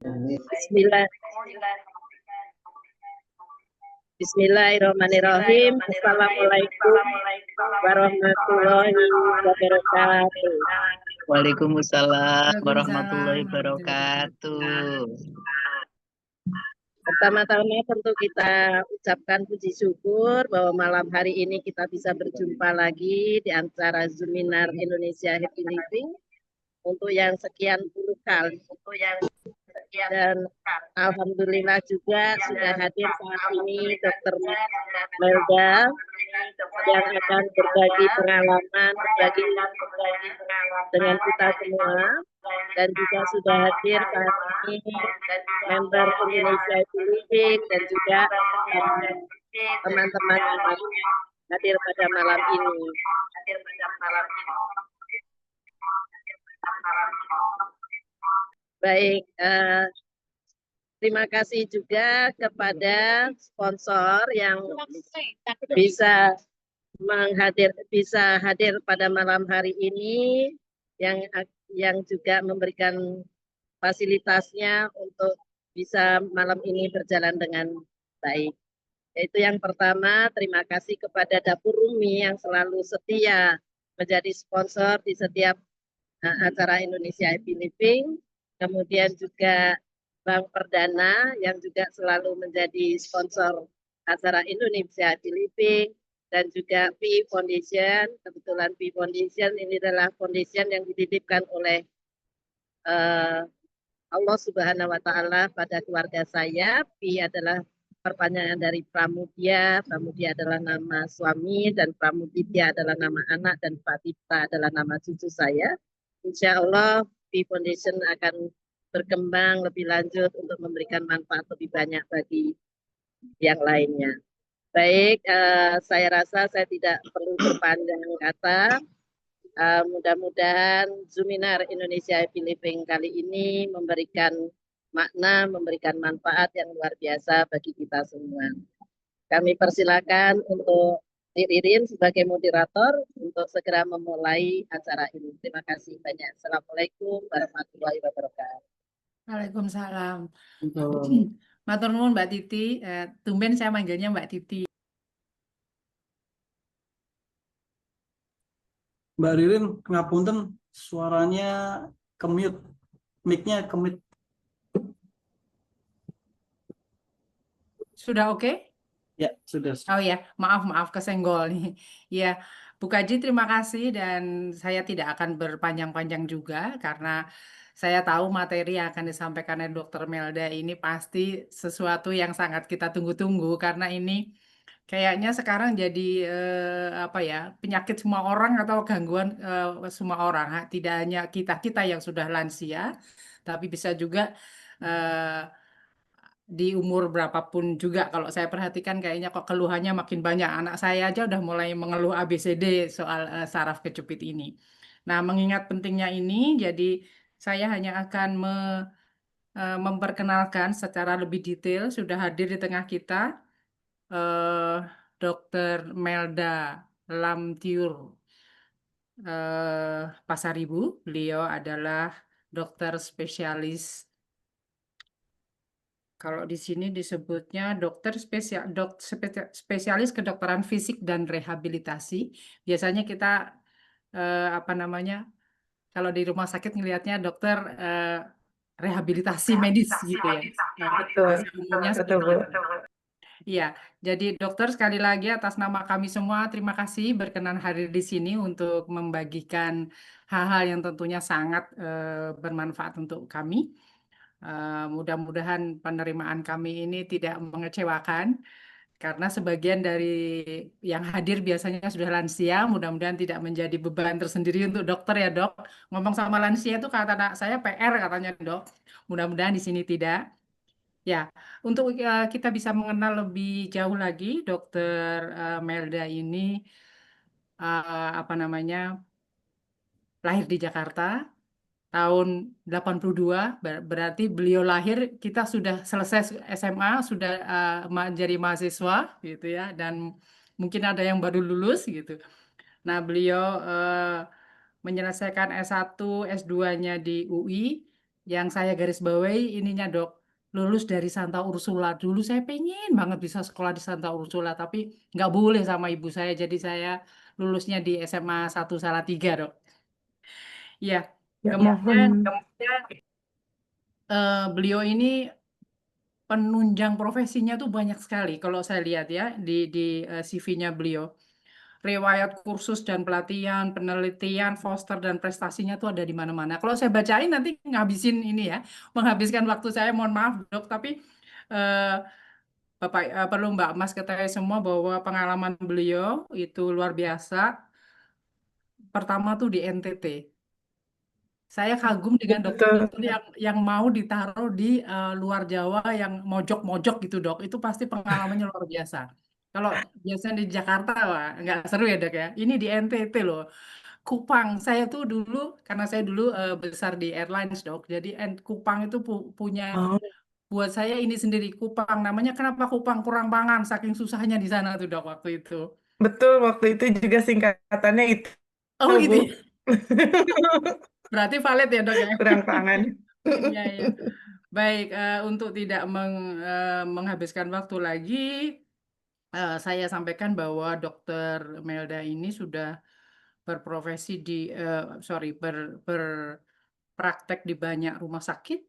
Bismillah. Bismillahirrahmanirrahim. Assalamualaikum warahmatullahi wabarakatuh. Waalaikumsalam warahmatullahi Waalaikumsalam wabarakatuh. Pertama-tama tentu kita ucapkan puji syukur bahwa malam hari ini kita bisa berjumpa lagi di acara Zoominar Indonesia Happy Living untuk yang sekian puluh kali. Dan alhamdulillah juga sudah hadir saat ini Dr. Melda yang akan berbagi pengalaman, berbagi dengan kita semua, dan juga sudah hadir saat ini member Indonesia Living dan juga teman-teman yang hadir pada malam ini. Baik, terima kasih juga kepada sponsor yang bisa hadir pada malam hari ini, yang juga memberikan fasilitasnya untuk bisa malam ini berjalan dengan baik. Yaitu yang pertama, terima kasih kepada Dapur Umi yang selalu setia menjadi sponsor di setiap acara Indonesia Happy Living. Kemudian juga Bank Perdana yang juga selalu menjadi sponsor acara Indonesia Happy Living, dan juga P Foundation. Kebetulan P Foundation ini adalah foundation yang dititipkan oleh Allah Subhanahu wa Ta'ala pada keluarga saya. P adalah perpanjangan dari Pramudia. Pramudia adalah nama suami, dan Pramuditya adalah nama anak, dan Patita adalah nama cucu saya. Insya Allah P Foundation akan berkembang lebih lanjut untuk memberikan manfaat lebih banyak bagi yang lainnya. Baik, saya rasa saya tidak perlu berpanjang kata. Mudah-mudahan Zoominar Indonesia Happy Living kali ini memberikan makna, memberikan manfaat yang luar biasa bagi kita semua. Kami persilakan untuk Ririn sebagai moderator untuk segera memulai acara ini. Terima kasih banyak. Assalamualaikum warahmatullahi wabarakatuh. Waalaikumsalam. Matur nuwun Mbak Titi. Tumben saya manggilnya Mbak Titi. Mbak Ririn, ngapunten suaranya kemute, mic-nya kemute. Sudah oke? Ya, sudah. Oh ya, maaf kesenggol nih. Ya, Bu Kaji terima kasih, dan saya tidak akan berpanjang-panjang juga karena saya tahu materi yang akan disampaikan oleh Dr. Melda ini pasti sesuatu yang sangat kita tunggu-tunggu, karena ini kayaknya sekarang jadi apa ya, penyakit semua orang atau gangguan semua orang. Tidak hanya kita yang sudah lansia, tapi bisa juga di umur berapapun juga. Kalau saya perhatikan kayaknya kok keluhannya makin banyak. Anak saya aja udah mulai mengeluh ABCD soal saraf kejepit ini. Nah, mengingat pentingnya ini, jadi saya hanya akan memperkenalkan secara lebih detail. Sudah hadir di tengah kita Dr. Melda Lamtiur Pasaribu. Beliau adalah dokter spesialis. Kalau di sini disebutnya spesialis kedokteran fisik dan rehabilitasi. Biasanya kita apa namanya, kalau di rumah sakit ngelihatnya dokter rehabilitasi medis gitu ya. Betul, Umumnya betul, Bu. Iya, jadi dokter sekali lagi atas nama kami semua terima kasih berkenan hadir di sini untuk membagikan hal-hal yang tentunya sangat bermanfaat untuk kami. Mudah-mudahan penerimaan kami ini tidak mengecewakan, karena sebagian dari yang hadir biasanya sudah lansia. Mudah-mudahan tidak menjadi beban tersendiri untuk dokter ya Dok. Ngomong sama lansia itu kata anak saya PR katanya Dok. Mudah-mudahan di sini tidak. Ya, untuk kita bisa mengenal lebih jauh lagi Dokter Melda ini apa namanya, lahir di Jakarta tahun 82, berarti beliau lahir kita sudah selesai SMA, sudah menjadi mahasiswa gitu ya, dan mungkin ada yang baru lulus gitu. Nah, beliau menyelesaikan S1, S2-nya di UI, yang saya garis bawahi ininya dok, lulus dari Santa Ursula. Dulu saya pengen banget bisa sekolah di Santa Ursula, tapi nggak boleh sama ibu saya, jadi saya lulusnya di SMA 1 Salatiga dok. Ya, Ya kemudian mohon. beliau ini penunjang profesinya tuh banyak sekali kalau saya lihat ya di CV-nya beliau. Riwayat kursus dan pelatihan, penelitian, foster dan prestasinya tuh ada di mana-mana. Kalau saya bacain nanti ngabisin ini ya, menghabiskan waktu saya, mohon maaf dok, tapi eh, Bapak perlu Mbak Mas ketahui semua bahwa pengalaman beliau itu luar biasa. Pertama tuh di NTT. Saya kagum dengan Betul. dokter-dokter yang mau ditaruh di luar Jawa yang mojok-mojok gitu dok. Itu pasti pengalamannya luar biasa. Kalau biasanya di Jakarta wah nggak seru ya dok ya. Ini di NTT loh. Kupang. Saya tuh dulu karena saya dulu besar di airlines dok. Jadi Kupang itu punya Oh, buat saya ini sendiri Kupang. Namanya kenapa Kupang? Kurang pangan. Saking susahnya di sana tuh dok waktu itu. betul, waktu itu juga singkatannya itu, Oh gitu Bu. ya. Berarti valid ya dok ya. Kurang pangan. Iya iya. Baik, untuk tidak menghabiskan waktu lagi, saya sampaikan bahwa Dokter Melda ini sudah berprofesi sorry, berpraktek di banyak rumah sakit,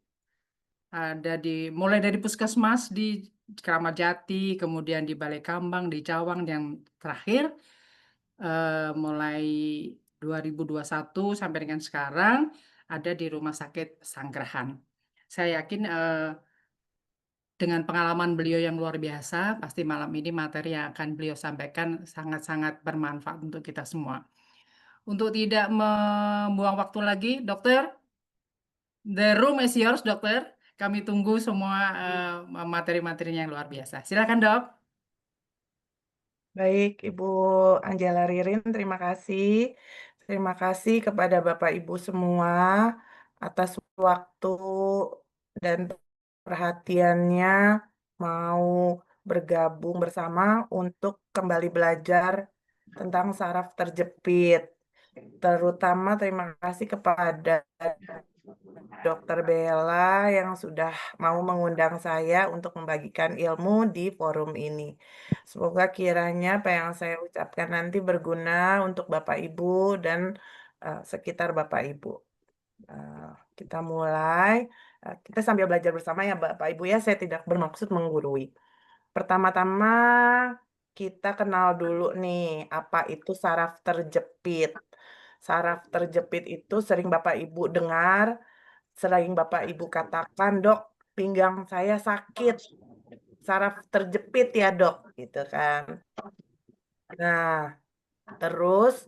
ada mulai dari puskesmas di Kramat Jati, kemudian di Balai Kambang, di Cawang, yang terakhir mulai 2021 sampai dengan sekarang ada di Rumah Sakit Sanggrahan. Saya yakin dengan pengalaman beliau yang luar biasa, pasti malam ini materi yang akan beliau sampaikan sangat-sangat bermanfaat untuk kita semua. Untuk tidak membuang waktu lagi, dokter, the room is yours, dokter. Kami tunggu semua materi-materinya yang luar biasa. Silakan, dok. Baik, Ibu Angela Ririn, terima kasih. Terima kasih kepada Bapak Ibu semua atas waktu dan perhatiannya mau bergabung bersama untuk kembali belajar tentang saraf terjepit. Terutama terima kasih kepada Dokter Bella yang sudah mau mengundang saya untuk membagikan ilmu di forum ini. Semoga kiranya apa yang saya ucapkan nanti berguna untuk Bapak Ibu dan sekitar Bapak Ibu. Kita mulai. Kita sambil belajar bersama ya Bapak Ibu ya. Saya tidak bermaksud menggurui. Pertama-tama kita kenal dulu nih apa itu saraf terjepit. Saraf terjepit itu sering Bapak Ibu dengar, sering Bapak Ibu katakan, dok, pinggang saya sakit, saraf terjepit ya dok, gitu kan. Nah, terus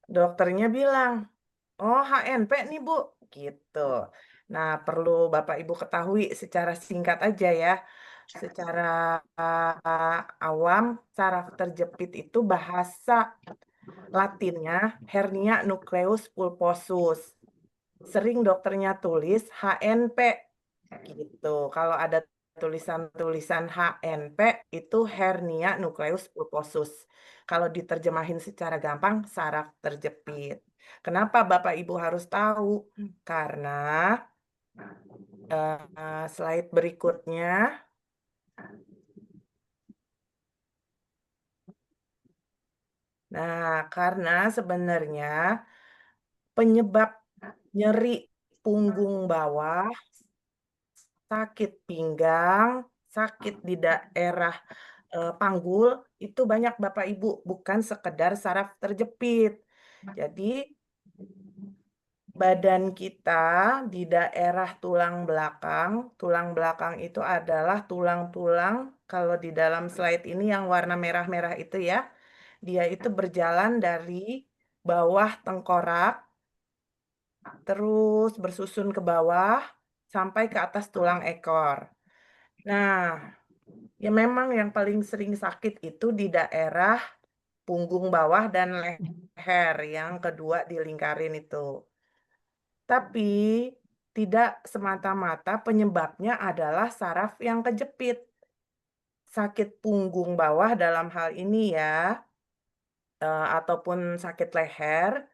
dokternya bilang, oh HNP nih Bu, gitu. Nah, perlu Bapak Ibu ketahui secara singkat aja ya, secara awam, saraf terjepit itu bahasa Latinnya hernia nucleus pulposus. Sering dokternya tulis HNP gitu. Kalau ada tulisan-tulisan HNP itu hernia nucleus pulposus. Kalau diterjemahin secara gampang saraf terjepit. Kenapa Bapak Ibu harus tahu? Karena slide berikutnya. Nah, karena sebenarnya penyebab nyeri punggung bawah, sakit pinggang, sakit di daerah panggul, itu banyak Bapak Ibu, bukan sekedar saraf terjepit. Jadi, badan kita di daerah tulang belakang itu adalah tulang-tulang, kalau di dalam slide ini yang warna merah-merah itu ya, dia itu berjalan dari bawah tengkorak, terus bersusun ke bawah, sampai ke atas tulang ekor. Nah, ya memang yang paling sering sakit itu di daerah punggung bawah dan leher, yang kedua dilingkarin itu. Tapi tidak semata-mata penyebabnya adalah saraf yang kejepit. Sakit punggung bawah dalam hal ini ya, ataupun sakit leher,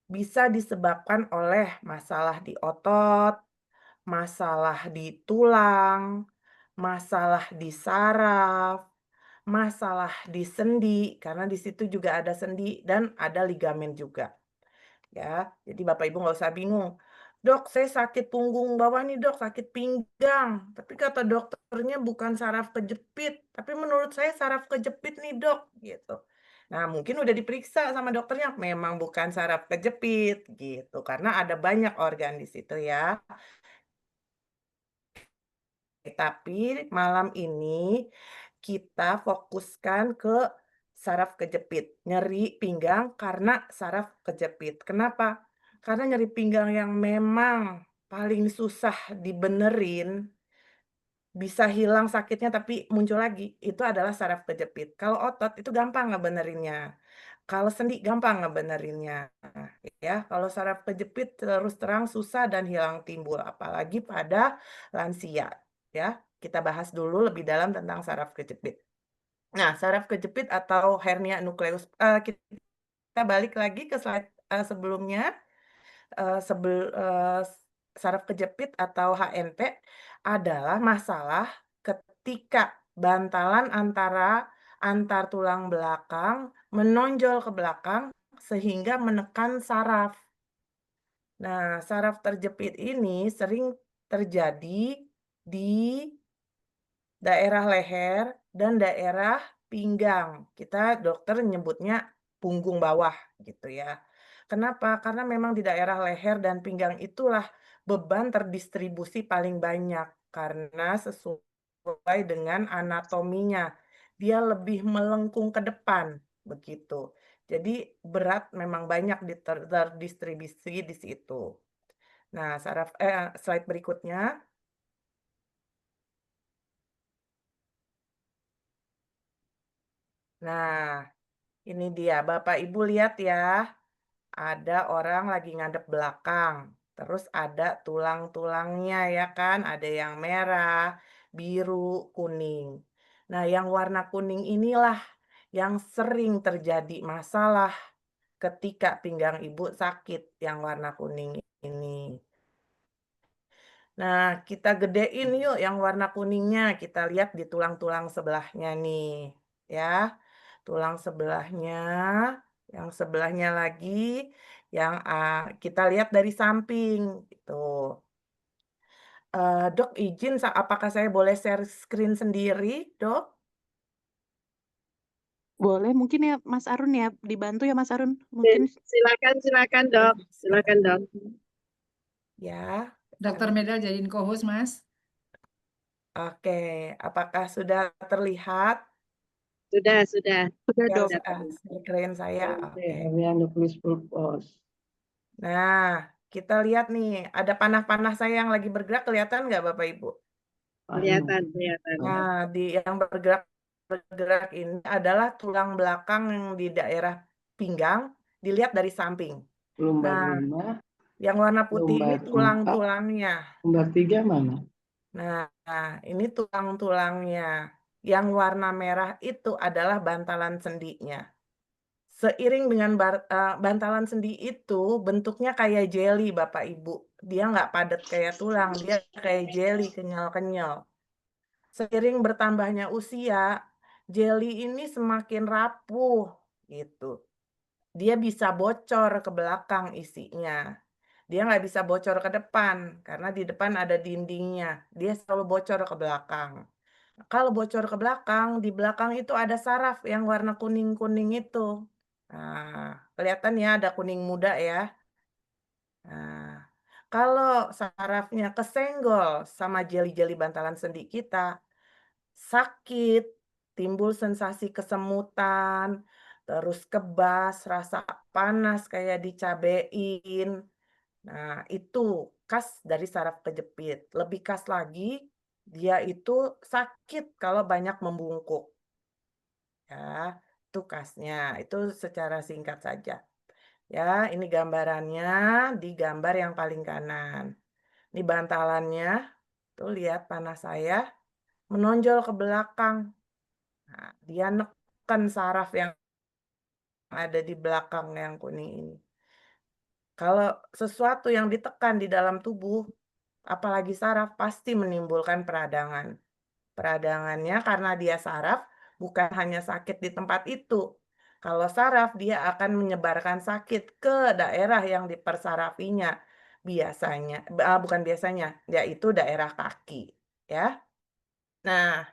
bisa disebabkan oleh masalah di otot, masalah di tulang, masalah di saraf, masalah di sendi, karena di situ juga ada sendi dan ada ligamen juga. Ya, jadi Bapak Ibu nggak usah bingung. Dok, saya sakit punggung bawah nih dok, sakit pinggang. Tapi kata dokternya bukan saraf kejepit. Tapi menurut saya saraf kejepit nih dok, gitu. Nah, mungkin udah diperiksa sama dokternya, memang bukan saraf kejepit, gitu. Karena ada banyak organ di situ ya. Tapi malam ini kita fokuskan ke saraf kejepit, nyeri pinggang karena saraf kejepit. Kenapa? Karena nyeri pinggang yang memang paling susah dibenerin, bisa hilang sakitnya tapi muncul lagi, itu adalah saraf kejepit. Kalau otot itu gampang ngebenerinnya. Kalau sendi gampang ngebenerinnya. Ya, kalau saraf kejepit terus terang susah dan hilang timbul, apalagi pada lansia. Ya, kita bahas dulu lebih dalam tentang saraf kejepit. Nah, saraf kejepit atau hernia nukleus, kita balik lagi ke slide sebelumnya. Saraf kejepit atau HNP adalah masalah ketika bantalan antar tulang belakang menonjol ke belakang sehingga menekan saraf. Nah, saraf terjepit ini sering terjadi di daerah leher dan daerah pinggang. Kita dokter nyebutnya punggung bawah gitu ya. Kenapa? Karena memang di daerah leher dan pinggang itulah beban terdistribusi paling banyak karena sesuai dengan anatominya. Dia lebih melengkung ke depan begitu. Jadi berat memang banyak terdistribusi di situ. Nah, slide berikutnya. Nah, ini dia, Bapak Ibu lihat ya, ada orang lagi ngadep belakang, terus ada tulang-tulangnya ya kan, ada yang merah, biru, kuning. Nah, yang warna kuning inilah yang sering terjadi masalah ketika pinggang ibu sakit yang warna kuning ini. Nah, kita gedein yuk yang warna kuningnya, kita lihat di tulang-tulang sebelahnya nih, ya. Tulang sebelahnya, yang sebelahnya lagi, yang kita lihat dari samping, gitu. Dok, izin, apakah saya boleh share screen sendiri, dok? Boleh mungkin ya Mas Arun ya, dibantu ya Mas Arun. Mungkin Silakan dok, silakan dok. Ya, Dokter Medal jadiin co-host, Mas. oke. Apakah sudah terlihat Sudah. sudah ya, dok. screen saya? Oke. Hernia nukleus pulpos. Nah, kita lihat nih, ada panah-panah saya yang lagi bergerak, kelihatan nggak Bapak Ibu? Kelihatan. Nah, yang bergerak ini adalah tulang belakang yang di daerah pinggang, dilihat dari samping. Lumbar Nah, yang warna putih ini lumbar tulang-tulangnya. Lumbar 3 mana? Nah, ini tulang-tulangnya. Yang warna merah itu adalah bantalan sendinya. Seiring dengan bantalan sendi itu bentuknya kayak jelly, Bapak Ibu. Dia nggak padat kayak tulang, dia kayak jelly, kenyal-kenyal. Seiring bertambahnya usia, jelly ini semakin rapuh gitu. Dia bisa bocor ke belakang isinya. Dia nggak bisa bocor ke depan karena di depan ada dindingnya. Dia selalu bocor ke belakang. Kalau bocor ke belakang, di belakang itu ada saraf yang warna kuning-kuning itu. Nah, kelihatan ya ada kuning muda ya. Nah, kalau sarafnya kesenggol sama jeli-jeli bantalan sendi kita, sakit, timbul sensasi kesemutan, terus kebas, rasa panas kayak dicabein. Nah, itu khas dari saraf kejepit. Lebih khas lagi, dia itu sakit kalau banyak membungkuk. Ya, itu khasnya. Itu secara singkat saja. Ya, ini gambarannya di gambar yang paling kanan. Ini bantalannya. Tuh lihat panah saya menonjol ke belakang. Nah, dia neken saraf yang ada di belakang yang kuning ini. Kalau sesuatu yang ditekan di dalam tubuh, apalagi saraf, pasti menimbulkan peradangan. Peradangannya karena dia saraf, bukan hanya sakit di tempat itu. Kalau saraf, dia akan menyebarkan sakit ke daerah yang dipersarafinya. Biasanya, bukan biasanya, yaitu daerah kaki. Ya. Nah,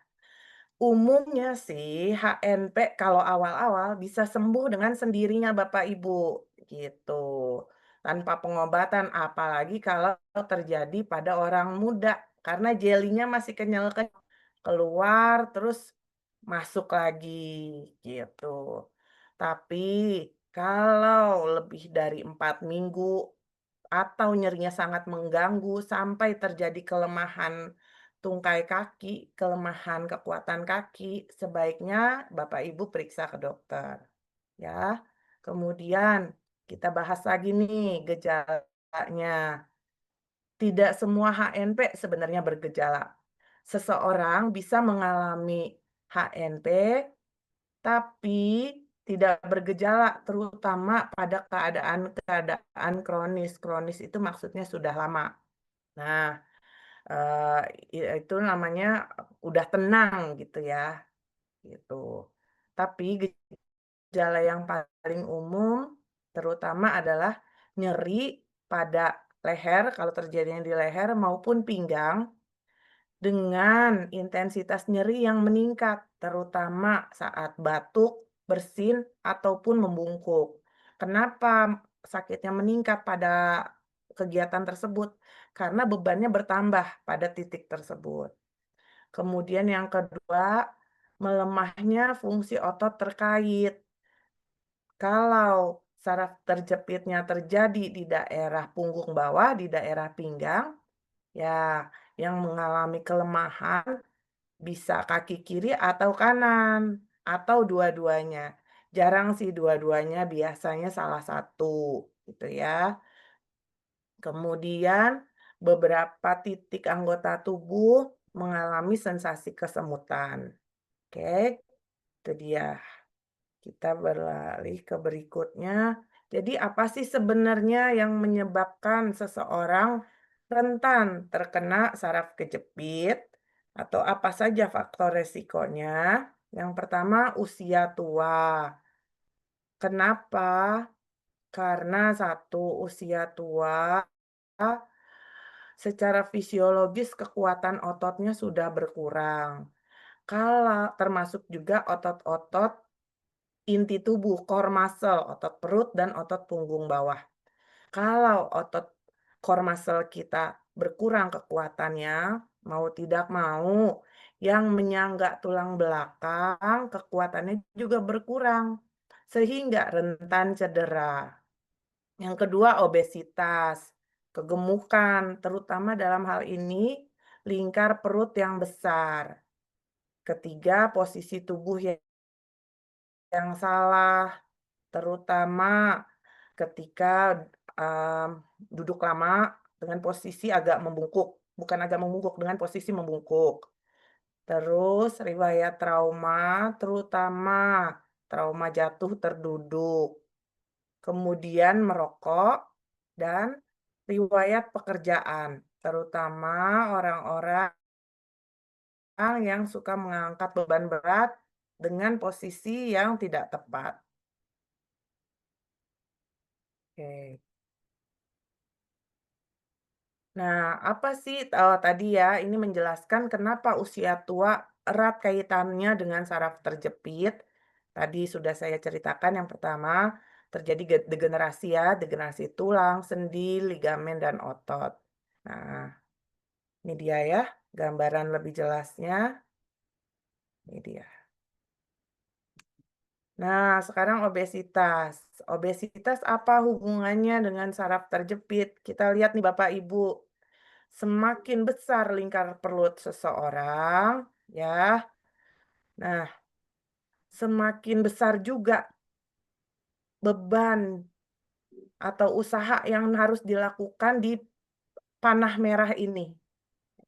umumnya sih HNP kalau awal-awal bisa sembuh dengan sendirinya Bapak Ibu, gitu. Tanpa pengobatan, apalagi kalau terjadi pada orang muda, karena jelinya masih kenyal-kenyal, keluar terus masuk lagi, gitu. Tapi kalau lebih dari 4 minggu atau nyerinya sangat mengganggu sampai terjadi kelemahan tungkai kaki, kelemahan kekuatan kaki, sebaiknya Bapak Ibu periksa ke dokter. Ya. Kemudian kita bahas lagi nih gejalanya. Tidak semua HNP sebenarnya bergejala. Seseorang bisa mengalami HNP tapi tidak bergejala, terutama pada keadaan-keadaan kronis. Kronis itu maksudnya sudah lama. Nah, itu namanya udah tenang gitu ya, gitu. Tapi gejala yang paling umum terutama adalah nyeri pada leher, kalau terjadinya di leher maupun pinggang, dengan intensitas nyeri yang meningkat, terutama saat batuk, bersin, ataupun membungkuk. Kenapa sakitnya meningkat pada kegiatan tersebut? Karena bebannya bertambah pada titik tersebut. Kemudian yang kedua, melemahnya fungsi otot terkait. Kalau saraf terjepitnya terjadi di daerah punggung bawah, di daerah pinggang, ya, yang mengalami kelemahan bisa kaki kiri atau kanan, atau dua-duanya. Jarang sih dua-duanya, biasanya salah satu, gitu ya. Kemudian beberapa titik anggota tubuh mengalami sensasi kesemutan. Oke, itu dia. Kita beralih ke berikutnya. Jadi apa sih sebenarnya yang menyebabkan seseorang rentan terkena saraf kejepit? Atau apa saja faktor resikonya? Yang pertama, usia tua. Kenapa? Karena satu, usia tua, secara fisiologis kekuatan ototnya sudah berkurang. Kalau termasuk juga otot-otot inti tubuh, core muscle, otot perut dan otot punggung bawah. Kalau otot core muscle kita berkurang kekuatannya, mau tidak mau, yang menyangga tulang belakang kekuatannya juga berkurang, sehingga rentan cedera. Yang kedua, obesitas, kegemukan, terutama dalam hal ini lingkar perut yang besar. Ketiga, posisi tubuh yang salah, terutama ketika duduk lama dengan posisi agak membungkuk, bukan agak membungkuk, dengan posisi membungkuk. Terus riwayat trauma, terutama trauma jatuh terduduk. Kemudian merokok dan riwayat pekerjaan, terutama orang-orang yang suka mengangkat beban berat dengan posisi yang tidak tepat. Oke. Nah, apa sih tadi ya, ini menjelaskan kenapa usia tua erat kaitannya dengan saraf terjepit. Tadi sudah saya ceritakan yang pertama, terjadi degenerasi ya, degenerasi tulang, sendi, ligamen, dan otot. Nah, ini dia ya, gambaran lebih jelasnya. Ini dia. Nah, sekarang obesitas. Obesitas apa hubungannya dengan saraf terjepit? Kita lihat nih Bapak Ibu. Semakin besar lingkar perut seseorang, ya. Nah, semakin besar juga beban atau usaha yang harus dilakukan di panah merah ini.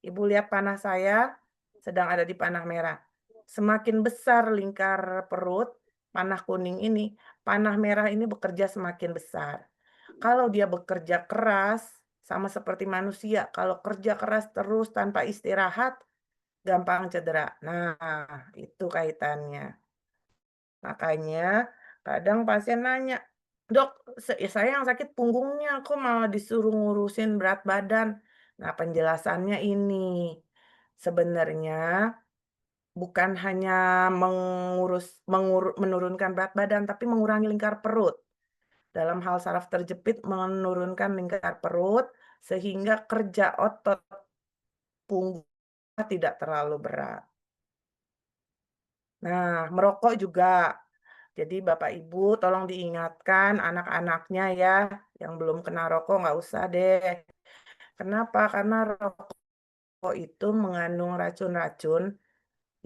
Ibu lihat panah saya sedang ada di panah merah. Semakin besar lingkar perut, panah kuning ini, panah merah ini bekerja semakin besar. Kalau dia bekerja keras, sama seperti manusia. Kalau kerja keras terus tanpa istirahat, gampang cedera. Nah, itu kaitannya. Makanya kadang pasien nanya, "Dok, saya yang sakit punggungnya, kok malah disuruh ngurusin berat badan?" Nah, penjelasannya ini, sebenarnya bukan hanya menurunkan berat badan, tapi mengurangi lingkar perut. Dalam hal saraf terjepit menurunkan lingkar perut, sehingga kerja otot punggung tidak terlalu berat. Nah, merokok juga. Jadi Bapak Ibu tolong diingatkan anak-anaknya ya, yang belum kena rokok nggak usah deh. Kenapa? Karena rokok itu mengandung racun-racun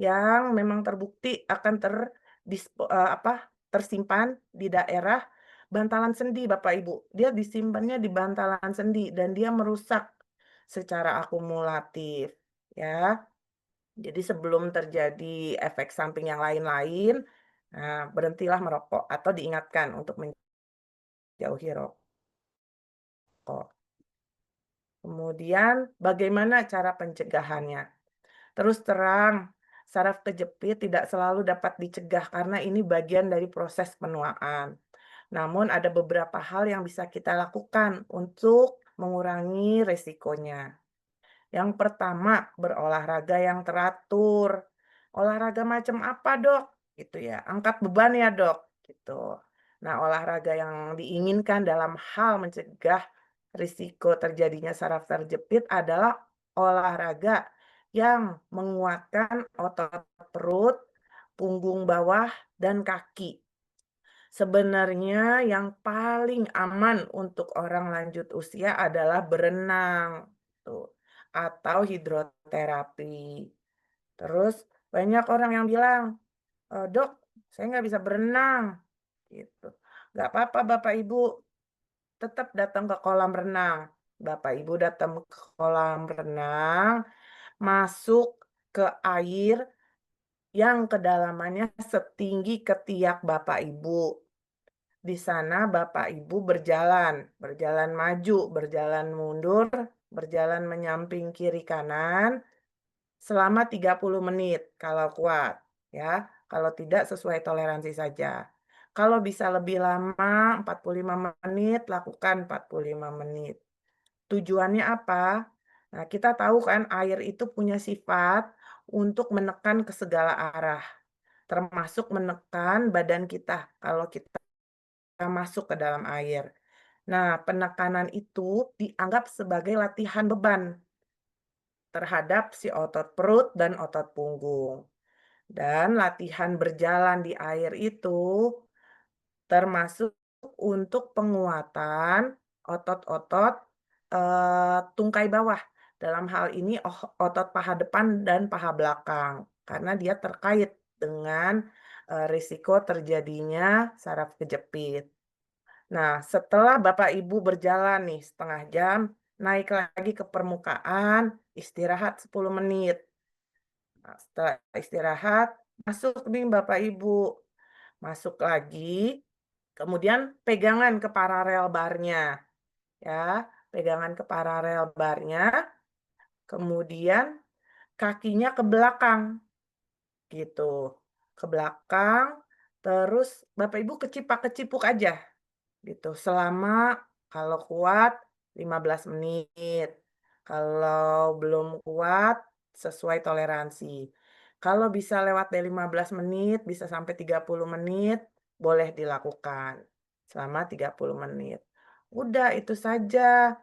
yang memang terbukti akan tersimpan di daerah bantalan sendi Bapak Ibu. Dia disimpannya di bantalan sendi dan dia merusak secara akumulatif ya. Jadi sebelum terjadi efek samping yang lain-lain, nah berhentilah merokok atau diingatkan untuk menjauhi rokok. Kemudian bagaimana cara pencegahannya? Terus terang, saraf kejepit tidak selalu dapat dicegah karena ini bagian dari proses penuaan. Namun ada beberapa hal yang bisa kita lakukan untuk mengurangi resikonya. Yang pertama, berolahraga yang teratur. Olahraga macam apa, Dok? Gitu ya. Angkat beban ya, Dok, gitu. Nah, olahraga yang diinginkan dalam hal mencegah risiko terjadinya saraf terjepit adalah olahraga yang menguatkan otot perut, punggung bawah, dan kaki. Sebenarnya yang paling aman untuk orang lanjut usia adalah berenang tuh, atau hidroterapi. Terus banyak orang yang bilang, "Dok, saya nggak bisa berenang." Gitu. Nggak apa-apa Bapak Ibu, tetap datang ke kolam renang. Bapak Ibu datang ke kolam renang, masuk ke air yang kedalamannya setinggi ketiak Bapak Ibu. Di sana Bapak Ibu berjalan maju, berjalan mundur, berjalan menyamping kiri kanan selama 30 menit kalau kuat ya. Kalau tidak sesuai toleransi saja. Kalau bisa lebih lama 45 menit, lakukan 45 menit. Tujuannya apa? Nah, kita tahu kan air itu punya sifat untuk menekan ke segala arah, termasuk menekan badan kita kalau kita masuk ke dalam air. Nah, penekanan itu dianggap sebagai latihan beban terhadap si otot perut dan otot punggung. Dan latihan berjalan di air itu termasuk untuk penguatan otot-otot tungkai bawah. Dalam hal ini otot paha depan dan paha belakang. Karena dia terkait dengan risiko terjadinya saraf kejepit. Nah, setelah Bapak Ibu berjalan nih setengah jam, naik lagi ke permukaan, istirahat 10 menit. Nah, setelah istirahat, masuk nih Bapak Ibu. Masuk lagi, kemudian pegangan ke paralel barnya. Ya, pegangan ke paralel barnya, kemudian kakinya ke belakang. Gitu. Ke belakang, terus Bapak Ibu kecipak-kecipuk aja. Gitu, selama kalau kuat 15 menit, kalau belum kuat sesuai toleransi. Kalau bisa lewat dari 15 menit, bisa sampai 30 menit, boleh dilakukan selama 30 menit. Udah itu saja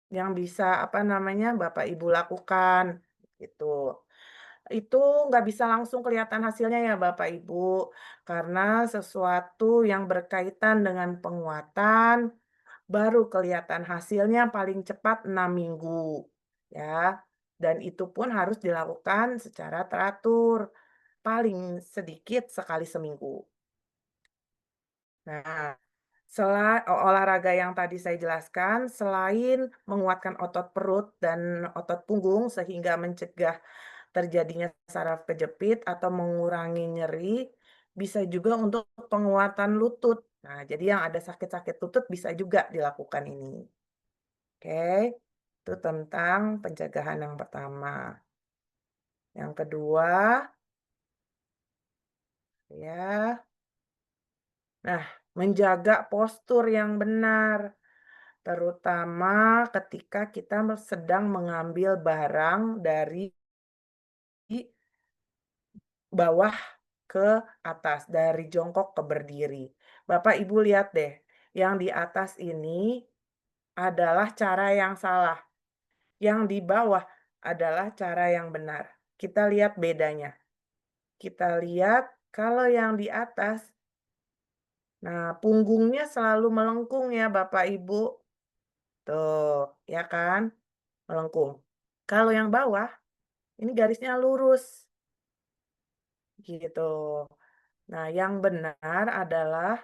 yang bisa, Bapak Ibu lakukan, gitu. Itu nggak bisa langsung kelihatan hasilnya ya Bapak Ibu, karena sesuatu yang berkaitan dengan penguatan baru kelihatan hasilnya paling cepat 6 minggu, ya. Dan itu pun harus dilakukan secara teratur, paling sedikit sekali seminggu. Nah, olahraga yang tadi saya jelaskan, selain menguatkan otot perut dan otot punggung sehingga mencegah terjadinya saraf kejepit atau mengurangi nyeri, bisa juga untuk penguatan lutut. Nah, jadi yang ada sakit-sakit lutut bisa juga dilakukan ini. Oke, itu tentang pencegahan yang pertama. Yang kedua, ya. Nah, menjaga postur yang benar, terutama ketika kita sedang mengambil barang dari bawah ke atas, dari jongkok ke berdiri. Bapak Ibu lihat deh, yang di atas ini adalah cara yang salah, yang di bawah adalah cara yang benar. Kita lihat bedanya. Kita lihat kalau yang di atas, nah punggungnya selalu melengkung ya Bapak Ibu. Tuh, ya kan? Melengkung. Kalau yang bawah, ini garisnya lurus. Gitu. Nah, yang benar adalah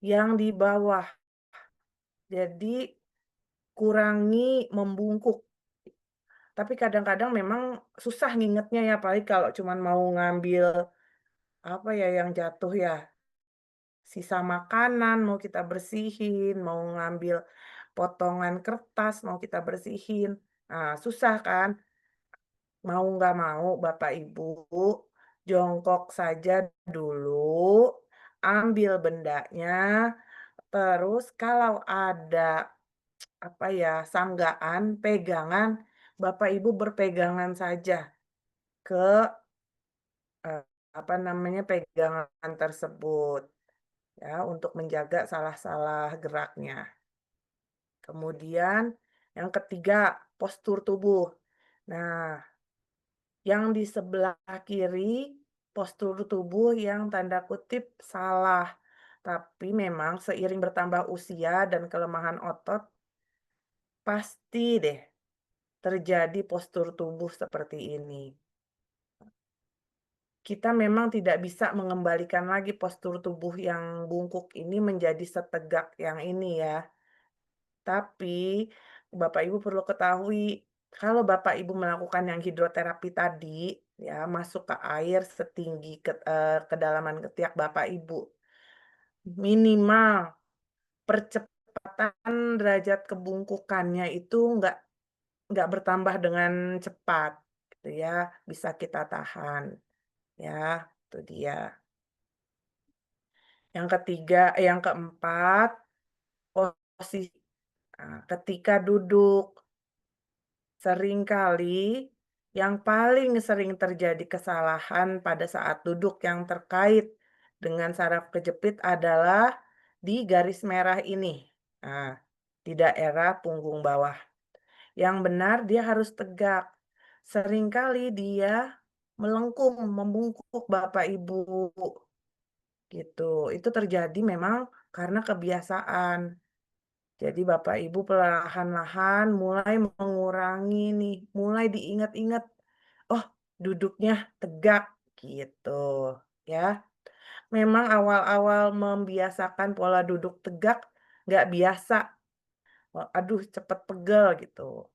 yang di bawah. Jadi, kurangi membungkuk. Tapi kadang-kadang memang susah ngingetnya ya, apalagi kalau cuman mau ngambil, apa ya, yang jatuh ya, sisa makanan mau kita bersihin, mau ngambil potongan kertas mau kita bersihin. Nah, susah kan? Mau nggak mau Bapak Ibu, jongkok saja dulu, ambil bendanya, terus kalau ada, apa ya, sanggaan, pegangan, Bapak Ibu berpegangan saja ke, apa namanya, pegangan tersebut, ya, untuk menjaga salah-salah geraknya. Kemudian yang ketiga, postur tubuh. Nah, yang di sebelah kiri, postur tubuh yang tanda kutip salah. Tapi memang seiring bertambah usia dan kelemahan otot, pasti deh terjadi postur tubuh seperti ini. Kita memang tidak bisa mengembalikan lagi postur tubuh yang bungkuk ini menjadi setegak yang ini ya. Tapi Bapak Ibu perlu ketahui, kalau Bapak Ibu melakukan yang hidroterapi tadi, ya masuk ke air setinggi kedalaman ketiak Bapak Ibu, minimal percepatan derajat kebungkukannya itu nggak bertambah dengan cepat, gitu ya, bisa kita tahan, ya, itu dia. Yang keempat, posisi. Nah, ketika duduk, seringkali yang paling sering terjadi kesalahan pada saat duduk yang terkait dengan saraf kejepit adalah di garis merah ini. Nah, di daerah punggung bawah. Yang benar dia harus tegak. Seringkali dia melengkung, membungkuk Bapak Ibu. Gitu. Itu terjadi memang karena kebiasaan. Jadi Bapak Ibu perlahan-lahan mulai mengurangi nih, mulai diingat-ingat, oh duduknya tegak gitu ya. Memang awal-awal membiasakan pola duduk tegak nggak biasa, wah, aduh cepet pegel gitu.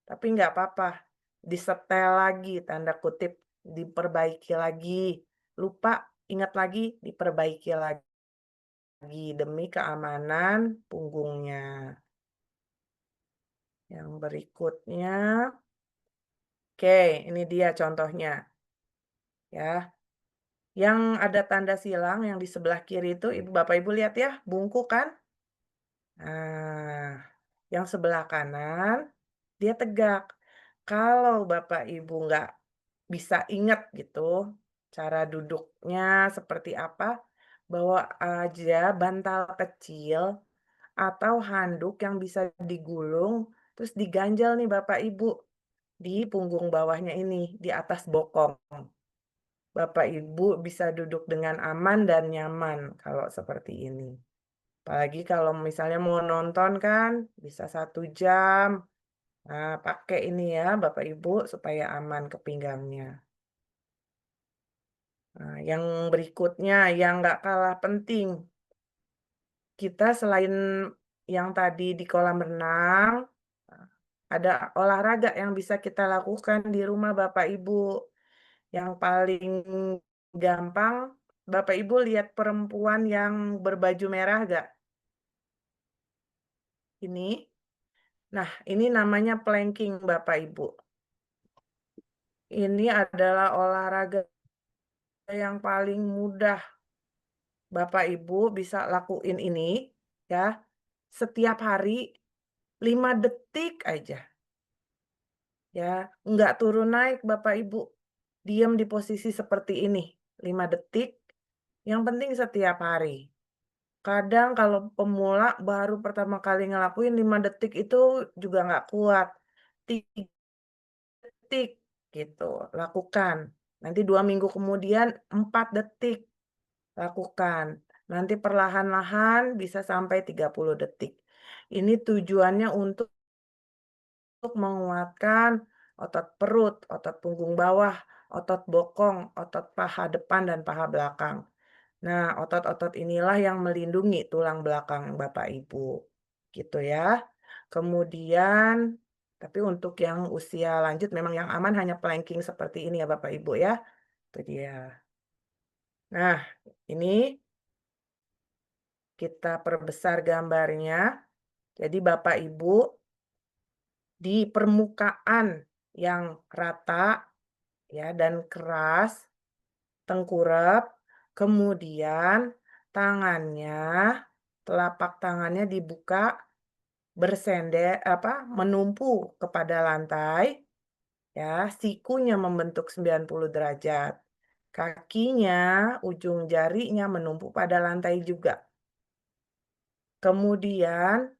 Tapi nggak apa-apa, disetel lagi tanda kutip, diperbaiki lagi. Lupa, ingat lagi, diperbaiki lagi demi keamanan punggungnya. Yang berikutnya, oke, ini dia contohnya, ya. Yang ada tanda silang yang di sebelah kiri itu, Bapak Ibu lihat ya, bungkuk kan? Nah, yang sebelah kanan, dia tegak. Kalau Bapak Ibu nggak bisa ingat gitu, cara duduknya seperti apa, bawa aja bantal kecil atau handuk yang bisa digulung, terus diganjal nih Bapak Ibu. Di punggung bawahnya ini, di atas bokong. Bapak Ibu bisa duduk dengan aman dan nyaman kalau seperti ini. Apalagi kalau misalnya mau nonton kan, bisa 1 jam. Nah, pakai ini ya Bapak Ibu supaya aman ke pinggangnya. Nah, yang berikutnya yang nggak kalah penting, kita selain yang tadi di kolam renang, ada olahraga yang bisa kita lakukan di rumah Bapak Ibu. Yang paling gampang, Bapak Ibu lihat perempuan yang berbaju merah gak? Ini, Nah, ini namanya planking, Bapak Ibu. Ini adalah olahraga yang paling mudah. Bapak Ibu bisa lakuin ini ya setiap hari 5 detik aja. Ya, nggak turun naik Bapak Ibu. Diam di posisi seperti ini 5 detik. Yang penting setiap hari. Kadang kalau pemula baru pertama kali ngelakuin 5 detik itu juga nggak kuat. 3 detik gitu, lakukan. Nanti 2 minggu kemudian 4 detik, lakukan. Nanti perlahan-lahan bisa sampai 30 detik. Ini tujuannya untuk menguatkan otot perut, otot punggung bawah, otot bokong, otot paha depan dan paha belakang. Nah, otot-otot inilah yang melindungi tulang belakang Bapak Ibu. Gitu ya. Kemudian, tapi untuk yang usia lanjut memang yang aman hanya planking seperti ini ya Bapak Ibu ya. Itu dia. Nah, ini kita perbesar gambarnya. Jadi Bapak Ibu di permukaan yang rata ya dan keras, tengkurap, kemudian tangannya, telapak tangannya dibuka menumpu kepada lantai ya, sikunya membentuk 90 derajat. Kakinya, ujung jarinya menumpu pada lantai juga. Kemudian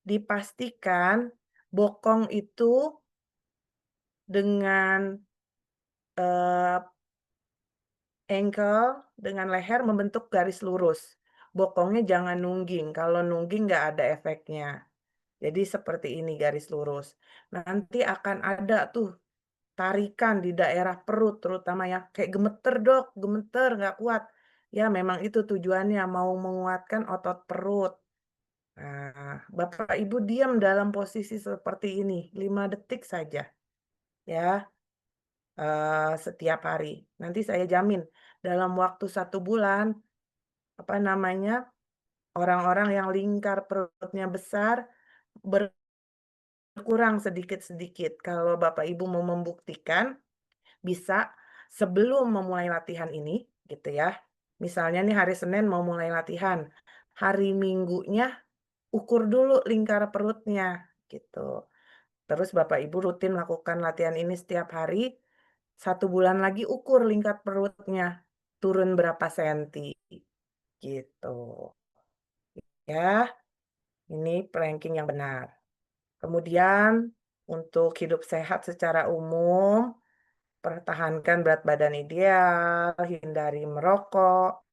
dipastikan bokong itu dengan ankle dengan leher membentuk garis lurus. Bokongnya jangan nungging, kalau nungging nggak ada efeknya. Jadi seperti ini garis lurus. Nanti akan ada tuh tarikan di daerah perut, terutama yang kayak gemeter dok, gemeter nggak kuat. Ya memang itu tujuannya, mau menguatkan otot perut. Nah, Bapak Ibu diam dalam posisi seperti ini, 5 detik saja. Ya, setiap hari. Nanti saya jamin dalam waktu 1 bulan, orang-orang yang lingkar perutnya besar berkurang sedikit-sedikit. Kalau Bapak Ibu mau membuktikan, bisa sebelum memulai latihan ini, gitu ya. Misalnya nih hari Senin mau mulai latihan, hari Minggunya ukur dulu lingkar perutnya, gitu. Terus Bapak Ibu rutin lakukan latihan ini setiap hari, 1 bulan lagi ukur lingkar perutnya, turun berapa senti, gitu. Ya, ini planking yang benar. Kemudian untuk hidup sehat secara umum, pertahankan berat badan ideal, hindari merokok,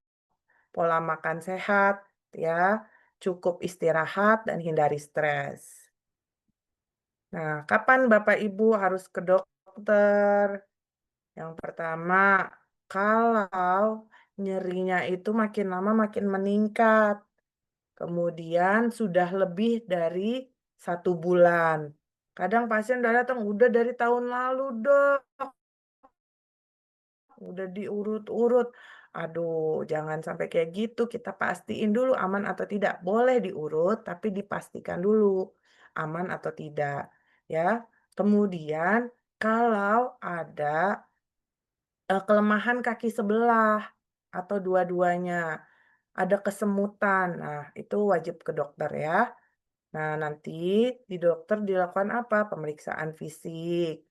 pola makan sehat, ya, cukup istirahat dan hindari stres. Nah, kapan Bapak Ibu harus ke dokter? Yang pertama, kalau nyerinya itu makin lama makin meningkat. Kemudian sudah lebih dari 1 bulan. Kadang pasien udah datang, udah dari tahun lalu dok. Udah diurut-urut. Aduh, jangan sampai kayak gitu. Kita pastiin dulu aman atau tidak. Boleh diurut, tapi dipastikan dulu aman atau tidak. Ya. Kemudian kalau ada kelemahan kaki sebelah atau dua-duanya, ada kesemutan. Nah, itu wajib ke dokter ya. Nah, nanti di dokter dilakukan apa? Pemeriksaan fisik,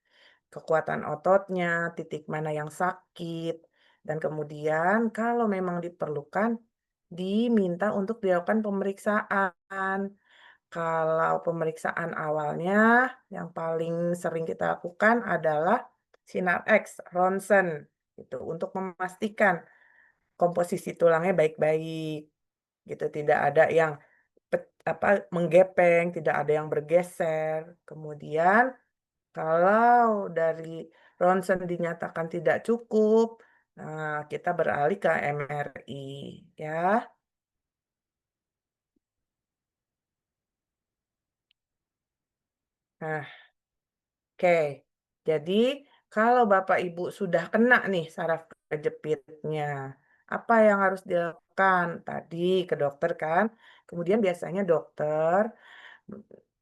kekuatan ototnya, titik mana yang sakit, dan kemudian kalau memang diperlukan, diminta untuk dilakukan pemeriksaan. Kalau pemeriksaan awalnya, yang paling sering kita lakukan adalah sinar X, ronsen, gitu, untuk memastikan komposisi tulangnya baik-baik, gitu, tidak ada yang menggepeng, tidak ada yang bergeser. Kemudian kalau dari ronsen dinyatakan tidak cukup, nah kita beralih ke MRI ya. Nah, oke. Jadi kalau Bapak Ibu sudah kena nih saraf kejepitnya, apa yang harus dilakukan? Tadi ke dokter kan. Kemudian biasanya dokter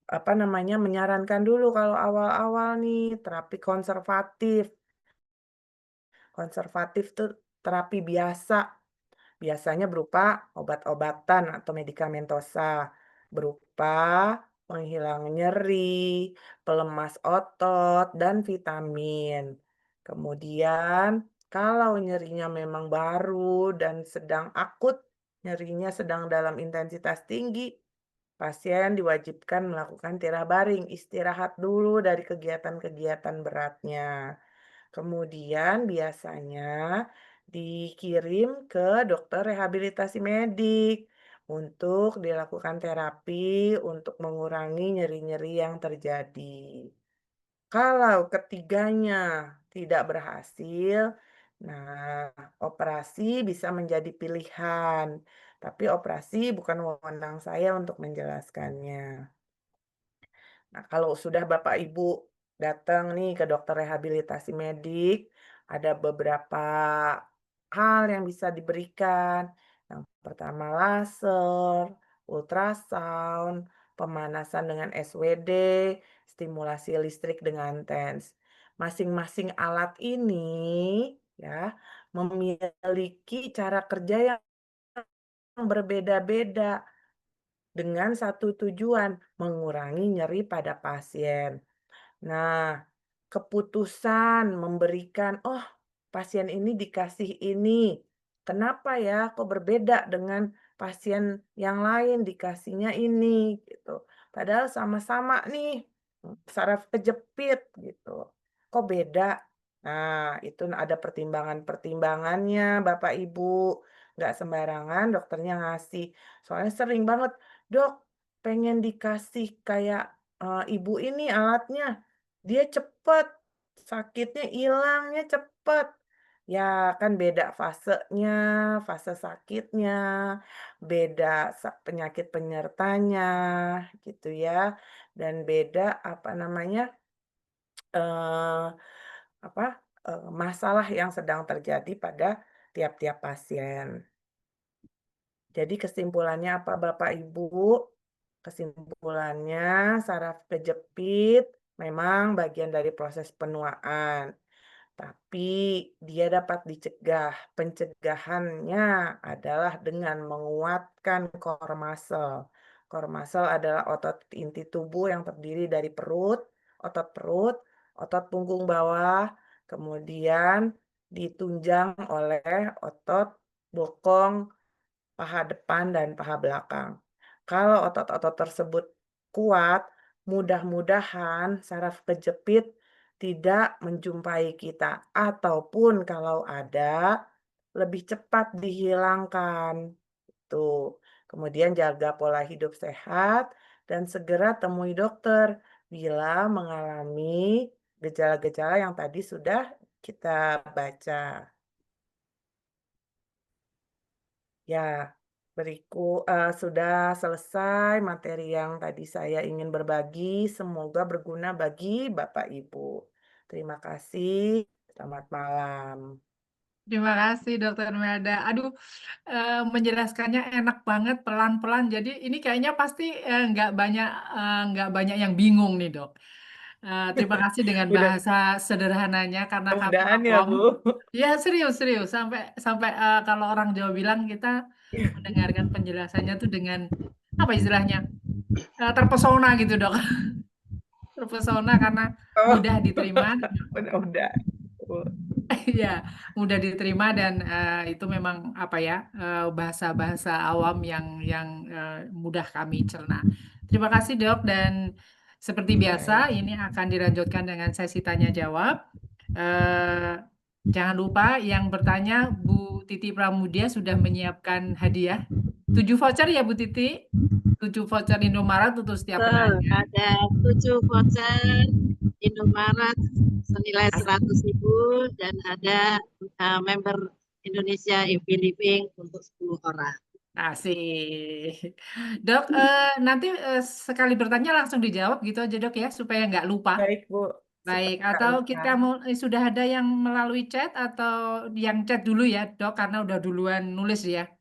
menyarankan dulu kalau awal-awal nih terapi konservatif. Konservatif tuh terapi biasa. Biasanya berupa obat-obatan atau medikamentosa, berupa penghilang nyeri, pelemas otot, dan vitamin. Kemudian, kalau nyerinya memang baru dan sedang akut, nyerinya sedang dalam intensitas tinggi, pasien diwajibkan melakukan tirabaring, istirahat dulu dari kegiatan-kegiatan beratnya. Kemudian biasanya dikirim ke dokter rehabilitasi medik untuk dilakukan terapi untuk mengurangi nyeri-nyeri yang terjadi. Kalau ketiganya tidak berhasil, nah operasi bisa menjadi pilihan. Tapi operasi bukan wewenang saya untuk menjelaskannya. Nah, kalau sudah Bapak Ibu datang nih ke dokter rehabilitasi medik, ada beberapa hal yang bisa diberikan. Yang pertama laser, ultrasound, pemanasan dengan SWD, stimulasi listrik dengan TENS. Masing-masing alat ini ya memiliki cara kerja yang berbeda-beda dengan satu tujuan, mengurangi nyeri pada pasien. Nah, keputusan memberikan, "Oh, pasien ini dikasih ini. Kenapa ya kok berbeda dengan pasien yang lain dikasihnya ini?" Gitu. Padahal sama-sama nih, saraf kejepit gitu. Kok beda? Nah, itu ada pertimbangan-pertimbangannya Bapak Ibu. Nggak sembarangan dokternya ngasih. Soalnya sering banget, "Dok, pengen dikasih kayak, ibu ini alatnya. Dia cepet, sakitnya hilangnya cepet." Ya kan beda fasenya, fase sakitnya, beda penyakit penyertanya gitu ya, dan beda eee, masalah yang sedang terjadi pada tiap-tiap pasien. Jadi kesimpulannya apa Bapak Ibu? Kesimpulannya saraf kejepit memang bagian dari proses penuaan. Tapi dia dapat dicegah. Pencegahannya adalah dengan menguatkan core muscle. Core muscle adalah otot inti tubuh yang terdiri dari perut, otot punggung bawah, kemudian ditunjang oleh otot bokong, paha depan, dan paha belakang. Kalau otot-otot tersebut kuat, mudah-mudahan saraf kejepit tidak menjumpai kita, ataupun kalau ada, lebih cepat dihilangkan. Tuh. Kemudian jaga pola hidup sehat dan segera temui dokter bila mengalami gejala-gejala yang tadi sudah kita baca. Ya, sudah selesai materi yang tadi saya ingin berbagi. Semoga berguna bagi Bapak Ibu. Terima kasih. Selamat malam. Terima kasih Dokter Melda. Aduh, menjelaskannya enak banget, pelan-pelan. Jadi ini kayaknya pasti nggak banyak yang bingung nih dok. Terima kasih dengan Mudah, bahasa sederhananya karena kami mudahan ya, awam. Bu. Ya serius sampai kalau orang Jawa bilang kita mendengarkan penjelasannya tuh dengan apa istilahnya terpesona gitu dok. Terpesona karena Oh, mudah diterima. udah. Ya, mudah diterima dan itu memang apa ya bahasa-bahasa awam yang mudah kami cerna. Terima kasih dok dan seperti biasa Baik. ini akan dilanjutkan dengan sesi tanya jawab. Jangan lupa yang bertanya Bu Titi Pramudia sudah menyiapkan hadiah 7 voucher ya Bu Titi, 7 voucher Indomaret untuk setiap penanya. Ada 7 voucher Indomaret senilai 100.000 dan ada member Indonesia EV Living untuk 10 orang. Asik. Dok, nanti sekali bertanya langsung dijawab gitu aja dok ya, supaya nggak lupa. Baik, Bu. Baik, Supaya atau lupa. kita mau sudah ada yang melalui chat atau yang chat dulu ya dok, karena udah duluan nulis ya.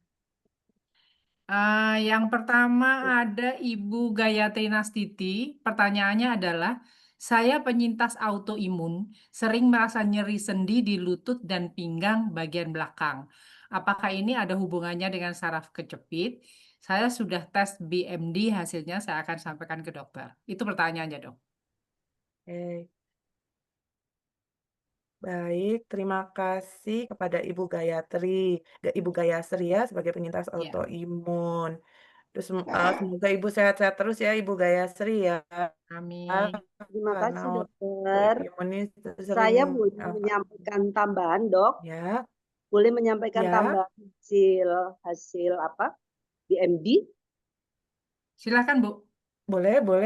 Yang pertama ada Ibu Gayatri Nastiti. Pertanyaannya adalah, saya penyintas autoimun, sering merasa nyeri sendi di lutut dan pinggang bagian belakang. Apakah ini ada hubungannya dengan saraf kejepit? Saya sudah tes BMD, hasilnya saya akan sampaikan ke dokter. Itu pertanyaannya, Dok. Oke. Baik, terima kasih kepada Ibu Gayatri, Ibu Gayasri ya sebagai penyintas Ya. autoimun. Terus semoga Ibu sehat-sehat terus ya Ibu Gayasri ya. Amin. Terima Karena kasih dokter. autoimun ini sering Saya boleh menyampaikan tambahan dok, ya, boleh menyampaikan ya, tambahan hasil apa BMD, Silakan, Bu. boleh Bu,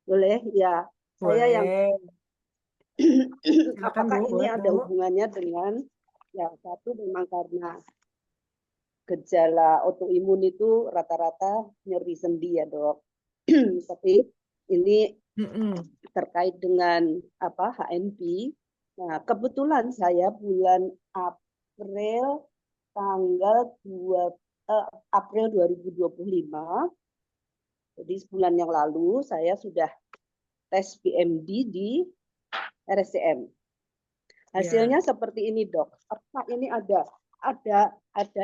boleh ya. Saya yang boleh. Silakan apakah Bu, ini boleh ada Bu. hubungannya dengan yang satu memang karena gejala autoimun itu rata-rata nyeri sendi ya dok. Tapi ini Mm-mm. terkait dengan apa HNP. Nah, kebetulan saya bulan April tanggal 2 April 2025. Jadi sebulan yang lalu saya sudah tes BMD di RSCM. Hasilnya seperti ini, Dok. Apa ini ada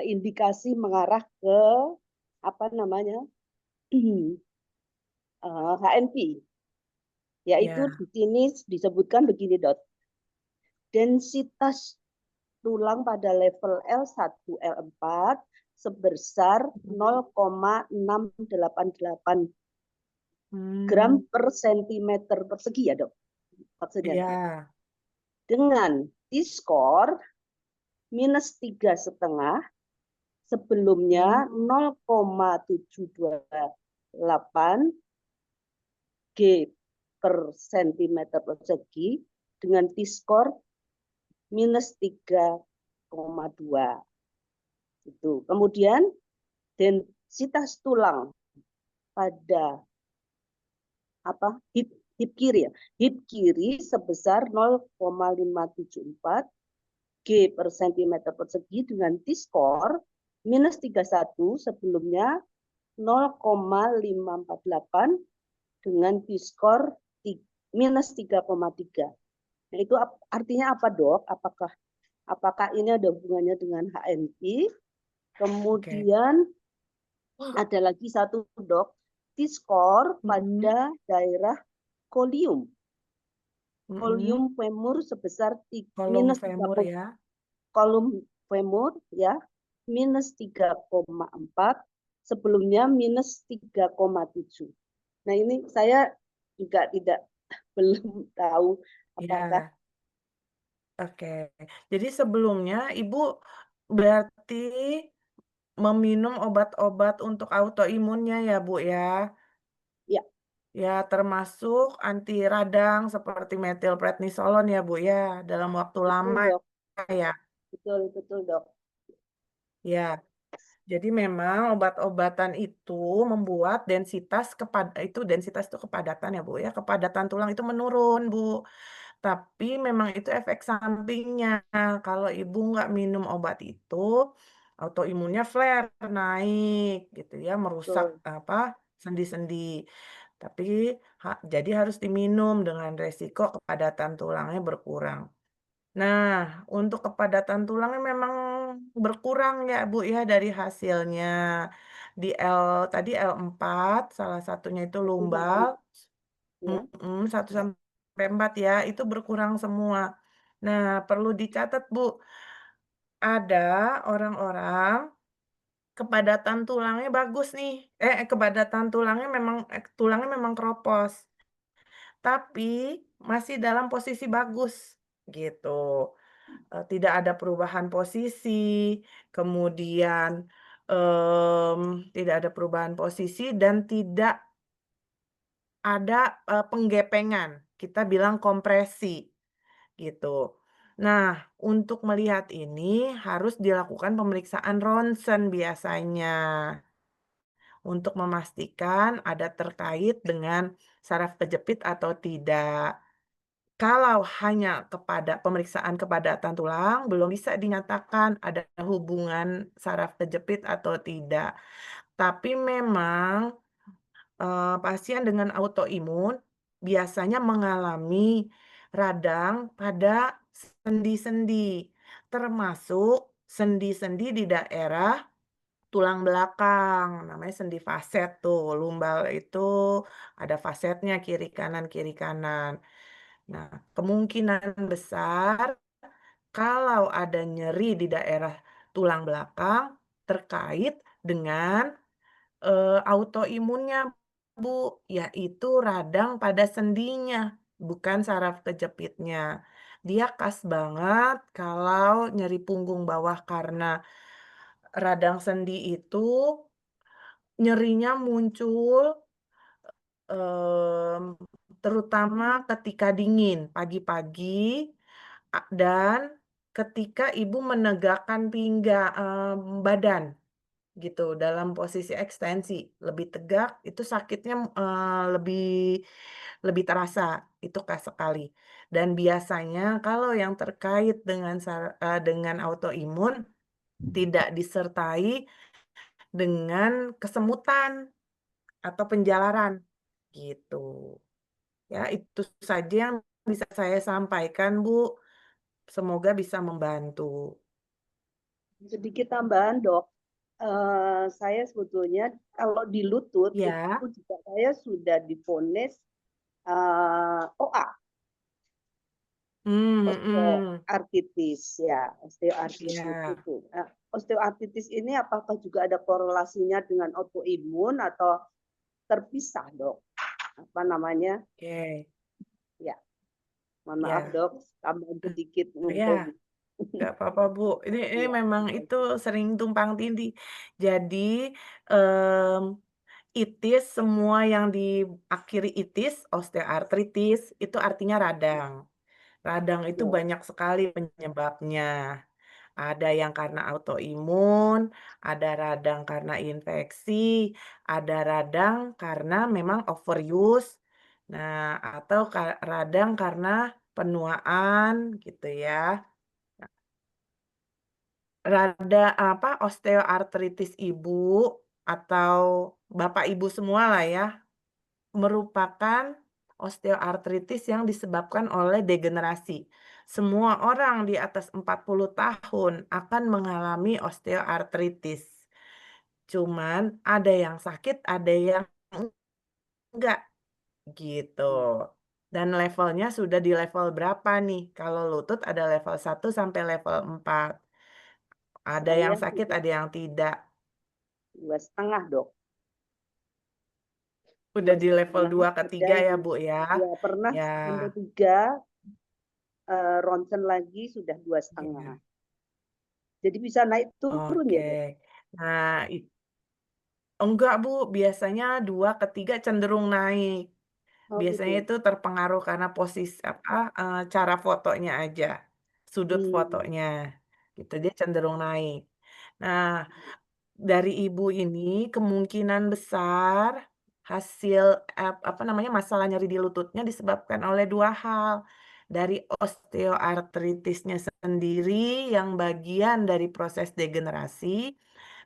indikasi mengarah ke apa namanya? HNP. Yaitu Ya. di sini disebutkan begini, Dok. Densitas tulang pada level L1, L4 sebesar 0,688 gram per sentimeter persegi ya dok. Maksudnya Ya. dengan T-score minus 3,5 sebelumnya 0,728 G per sentimeter persegi dengan T-score minus 3,2. Itu. Kemudian densitas tulang pada hip kiri ya. Hip kiri sebesar 0,574 G per sentimeter persegi dengan T-score minus 31 sebelumnya 0,548 dengan T-score minus 3,3. Nah, itu artinya apa, Dok? Apakah ini ada hubungannya dengan HNP? Kemudian ada lagi satu, Dok, T-score pada daerah kolium. Kolium femur sebesar minus femur ya. Kolum femur ya minus 3,4 sebelumnya minus 3,7. Nah ini saya juga belum tahu apakah. Oke. Jadi sebelumnya Ibu berarti meminum obat-obat untuk autoimunnya ya Bu ya. Ya. Ya, termasuk anti radang seperti metilprednisolon ya Bu ya, dalam waktu lama Dok. ya. Betul Dok. Ya. Jadi memang obat-obatan itu membuat densitas itu kepadatan ya Bu ya, kepadatan tulang itu menurun Bu. Tapi memang itu efek sampingnya. Kalau Ibu nggak minum obat itu, autoimunnya flare naik gitu ya, merusak sendi-sendi. Tapi jadi harus diminum dengan resiko kepadatan tulangnya berkurang. Nah, untuk kepadatan tulangnya memang berkurang ya Bu ya dari hasilnya. Di tadi L4, salah satunya itu lumbal. 1 sampai 4 ya, itu berkurang semua. Nah, perlu dicatat Bu, ada orang-orang kepadatan tulangnya bagus nih. Kepadatan tulangnya memang keropos. Tapi masih dalam posisi bagus gitu. Tidak ada perubahan posisi, kemudian tidak ada perubahan posisi dan tidak ada penggepengan, kita bilang kompresi gitu. Nah, untuk melihat ini harus dilakukan pemeriksaan ronsen biasanya untuk memastikan ada terkait dengan saraf kejepit atau tidak. Kalau hanya kepada pemeriksaan kepadatan tulang, belum bisa dinyatakan ada hubungan saraf kejepit atau tidak. Tapi memang pasien dengan autoimun biasanya mengalami radang pada sendi-sendi, termasuk sendi-sendi di daerah tulang belakang, namanya sendi faset tuh, lumbal itu ada fasetnya kiri kanan. Nah, kemungkinan besar kalau ada nyeri di daerah tulang belakang terkait dengan autoimunnya, Bu, yaitu radang pada sendinya, bukan saraf kejepitnya. Dia khas banget kalau nyeri punggung bawah karena radang sendi itu nyerinya muncul Mmm, terutama ketika dingin, pagi-pagi, dan ketika ibu menegakkan badan, gitu, dalam posisi ekstensi, lebih tegak, itu sakitnya, lebih lebih terasa, itu khas sekali. Dan biasanya kalau yang terkait dengan autoimun, tidak disertai dengan kesemutan atau penjalaran, gitu. Ya, itu saja yang bisa saya sampaikan, Bu. Semoga bisa membantu. Sedikit tambahan, Dok. Saya sebetulnya kalau di lutut Ya, itu juga saya sudah divonis OA, mhm, osteoartritis ya, osteoartritis ya, itu. Nah, osteoartritis ini apakah juga ada korelasinya dengan autoimun atau terpisah, Dok? Apa namanya? oke, Ya, mohon maaf, ya, Dok, tambahan sedikit ya, mumpung. nggak apa-apa, Bu. Ini Iya, memang terima itu kasih. sering tumpang tindih. Jadi, mmm, itis semua yang diakhiri itis, osteoartritis, itu artinya radang. Radang itu Ya, banyak sekali penyebabnya. Ada yang karena autoimun, ada radang karena infeksi, ada radang karena memang overuse, nah atau radang karena penuaan gitu ya. Osteoartritis ibu atau bapak ibu semua lah ya, merupakan osteoartritis yang disebabkan oleh degenerasi. Semua orang di atas 40 tahun akan mengalami osteoartritis. Cuman ada yang sakit, ada yang enggak, gitu. Dan levelnya sudah di level berapa nih? Kalau lutut ada level 1 sampai level 4. Ada yang saya sakit, sudah ada yang tidak. 2,5, Dok. Udah Dua di level setengah 2 ke ada 3 ya, yang Bu, ya? ya pernah Ya, sampai 3, ronsen lagi sudah 2,5. iya. Jadi bisa naik turun ya, Oke. Dok? Nah, enggak, Bu, biasanya 2 ke 3 cenderung naik. Oh Biasanya gitu. itu terpengaruh karena cara fotonya aja, sudut Hmm. fotonya, gitu, dia cenderung naik. Nah, dari Ibu ini kemungkinan besar hasil, apa namanya, masalah nyeri di lututnya disebabkan oleh 2 hal, dari osteoartritisnya sendiri yang bagian dari proses degenerasi,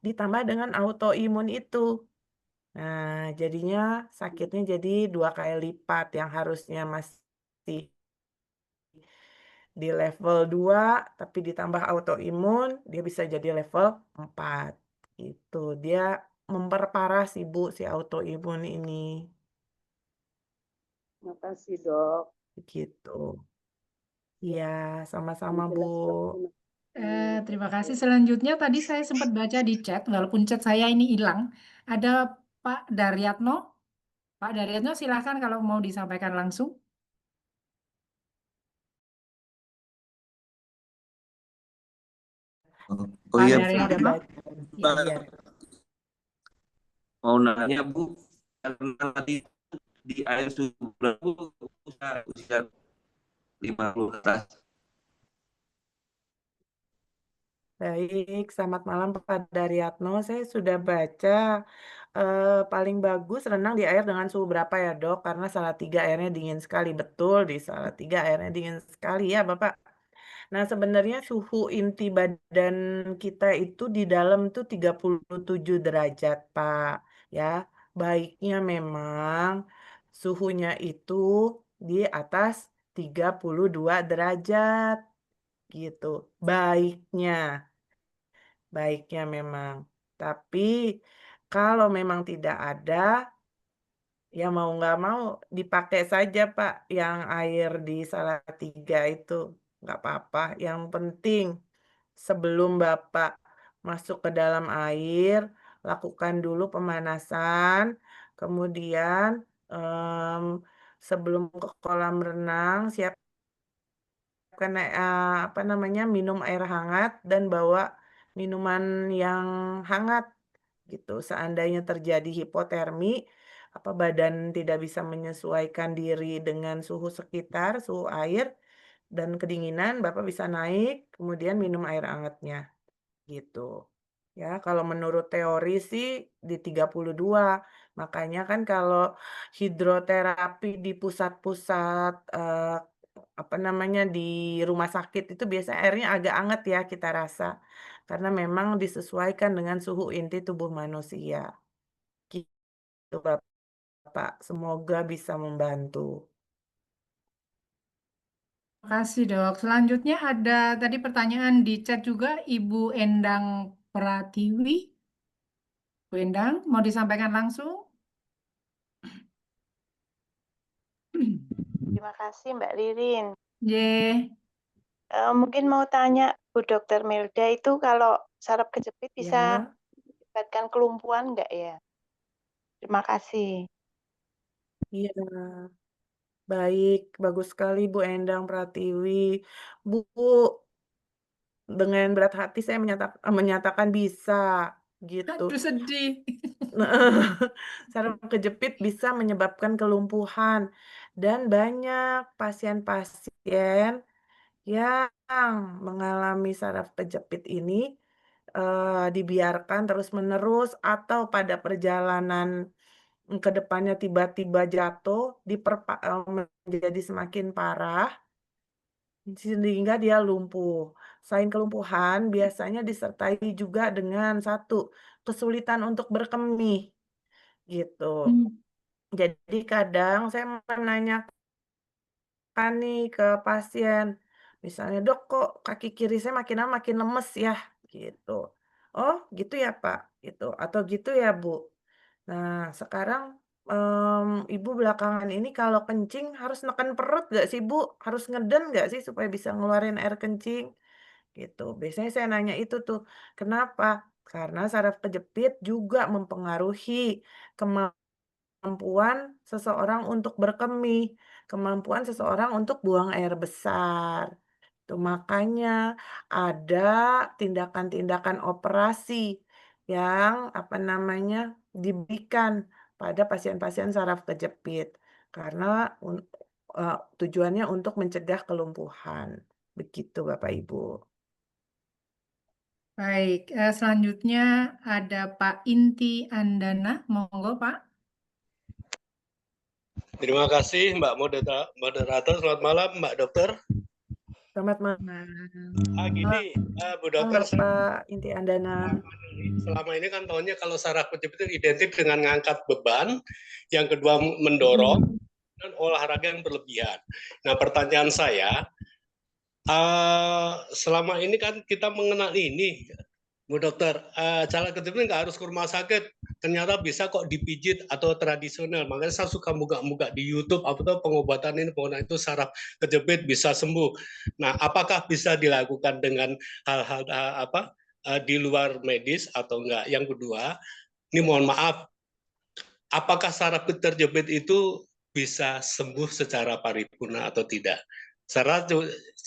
ditambah dengan autoimun itu. Nah, jadinya sakitnya jadi 2 kali lipat yang harusnya masih di level 2, tapi ditambah autoimun, dia bisa jadi level 4, gitu. Dia memperparah sih, Bu, si autoimun ini, Makasih, Dok. gitu. Ya, Iya, yang sama-sama, Bu. jelas, Dok. Terima kasih, Terima kasih. Dokter. Selanjutnya tadi saya sempat baca di chat, walaupun chat saya ini hilang, ada Pak Daryatno. Pak Daryatno, silakan kalau mau disampaikan langsung. Oh Pak iya, Saya udah Daryatno, baca. Iya. mau nanya Bu, karena tadi di ISU Bu usia 50 ke atas. Baik, selamat malam Pak Daryatno. Saya sudah baca paling bagus renang di air dengan suhu berapa ya dok? Karena Salatiga airnya dingin sekali. Betul, di Salatiga airnya dingin sekali ya Bapak. Nah sebenarnya suhu inti badan kita itu di dalam tuh 37 derajat Pak. Ya, baiknya memang suhunya itu di atas 32 derajat gitu. Baiknya memang. Tapi kalau memang tidak ada, ya mau nggak mau dipakai saja Pak yang air di Salatiga itu. Nggak apa-apa. Yang penting sebelum Bapak masuk ke dalam air, lakukan dulu pemanasan. Kemudian sebelum ke kolam renang, siapkan apa namanya minum air hangat dan bawa minuman yang hangat gitu. Seandainya terjadi hipotermi, apa badan tidak bisa menyesuaikan diri dengan suhu sekitar, suhu air dan kedinginan, Bapak bisa naik, kemudian minum air hangatnya gitu. Ya, kalau menurut teori sih di 32. Makanya kan kalau hidroterapi di pusat-pusat apa namanya di rumah sakit itu biasanya airnya agak hangat ya kita rasa. Karena memang disesuaikan dengan suhu inti tubuh manusia. Gitu Bapak. Semoga bisa membantu. Terima kasih dok. Selanjutnya ada tadi pertanyaan di chat juga Ibu Endang Pratiwi. Bu Endang, mau disampaikan langsung? Terima kasih Mbak Ririn. Ye, Mungkin mau tanya Bu Dokter Melda itu kalau saraf kejepit bisa Ya, menyebabkan kelumpuhan nggak ya? Terima kasih. iya. Baik, bagus sekali Bu Endang Pratiwi. Bu, dengan berat hati saya menyatakan bisa gitu. aduh sedih. Saraf kejepit bisa menyebabkan kelumpuhan dan banyak pasien-pasien yang mengalami saraf kejepit ini dibiarkan terus-menerus atau pada perjalanan ke depannya tiba-tiba jatuh menjadi semakin parah sehingga dia lumpuh. Selain kelumpuhan, biasanya disertai juga dengan satu kesulitan untuk berkemih gitu. Jadi kadang saya menanyakan nih ke pasien, misalnya dok kok kaki kiri saya makin lama makin lemes ya gitu. Oh gitu ya Pak, gitu atau gitu ya Bu. Nah sekarang Ibu belakangan ini kalau kencing harus neken perut gak sih Bu? Harus ngeden gak sih supaya bisa ngeluarin air kencing? Gitu. Biasanya saya nanya itu tuh, kenapa? Karena saraf kejepit juga mempengaruhi kemampuan seseorang untuk berkemih, kemampuan seseorang untuk buang air besar. Tuh makanya ada tindakan-tindakan operasi yang apa namanya diberikan pada pasien-pasien saraf kejepit karena tujuannya untuk mencegah kelumpuhan. Begitu Bapak Ibu. Baik, selanjutnya ada Pak Inti Andana. Monggo Pak. Terima kasih Mbak Moderator. Selamat malam Mbak Dokter. Selamat malam. Gini, Bu Dokter, Pak Inti Andana. Selama ini kan tahunya kalau saraf kejepit itu identik dengan ngangkat beban, yang kedua mendorong, dan olahraga yang berlebihan. Nah pertanyaan saya, selama ini kan kita mengenal ini, Bu Dokter, saraf kejepit nggak harus ke rumah sakit, ternyata bisa kok dipijit atau tradisional. Makanya saya suka buka-buka di YouTube atau pengobatan ini, pengobatan itu saraf kejepit bisa sembuh. Nah, apakah bisa dilakukan dengan hal-hal di luar medis atau enggak? Yang kedua, ini mohon maaf, apakah saraf terjepit itu bisa sembuh secara paripurna atau tidak? Saya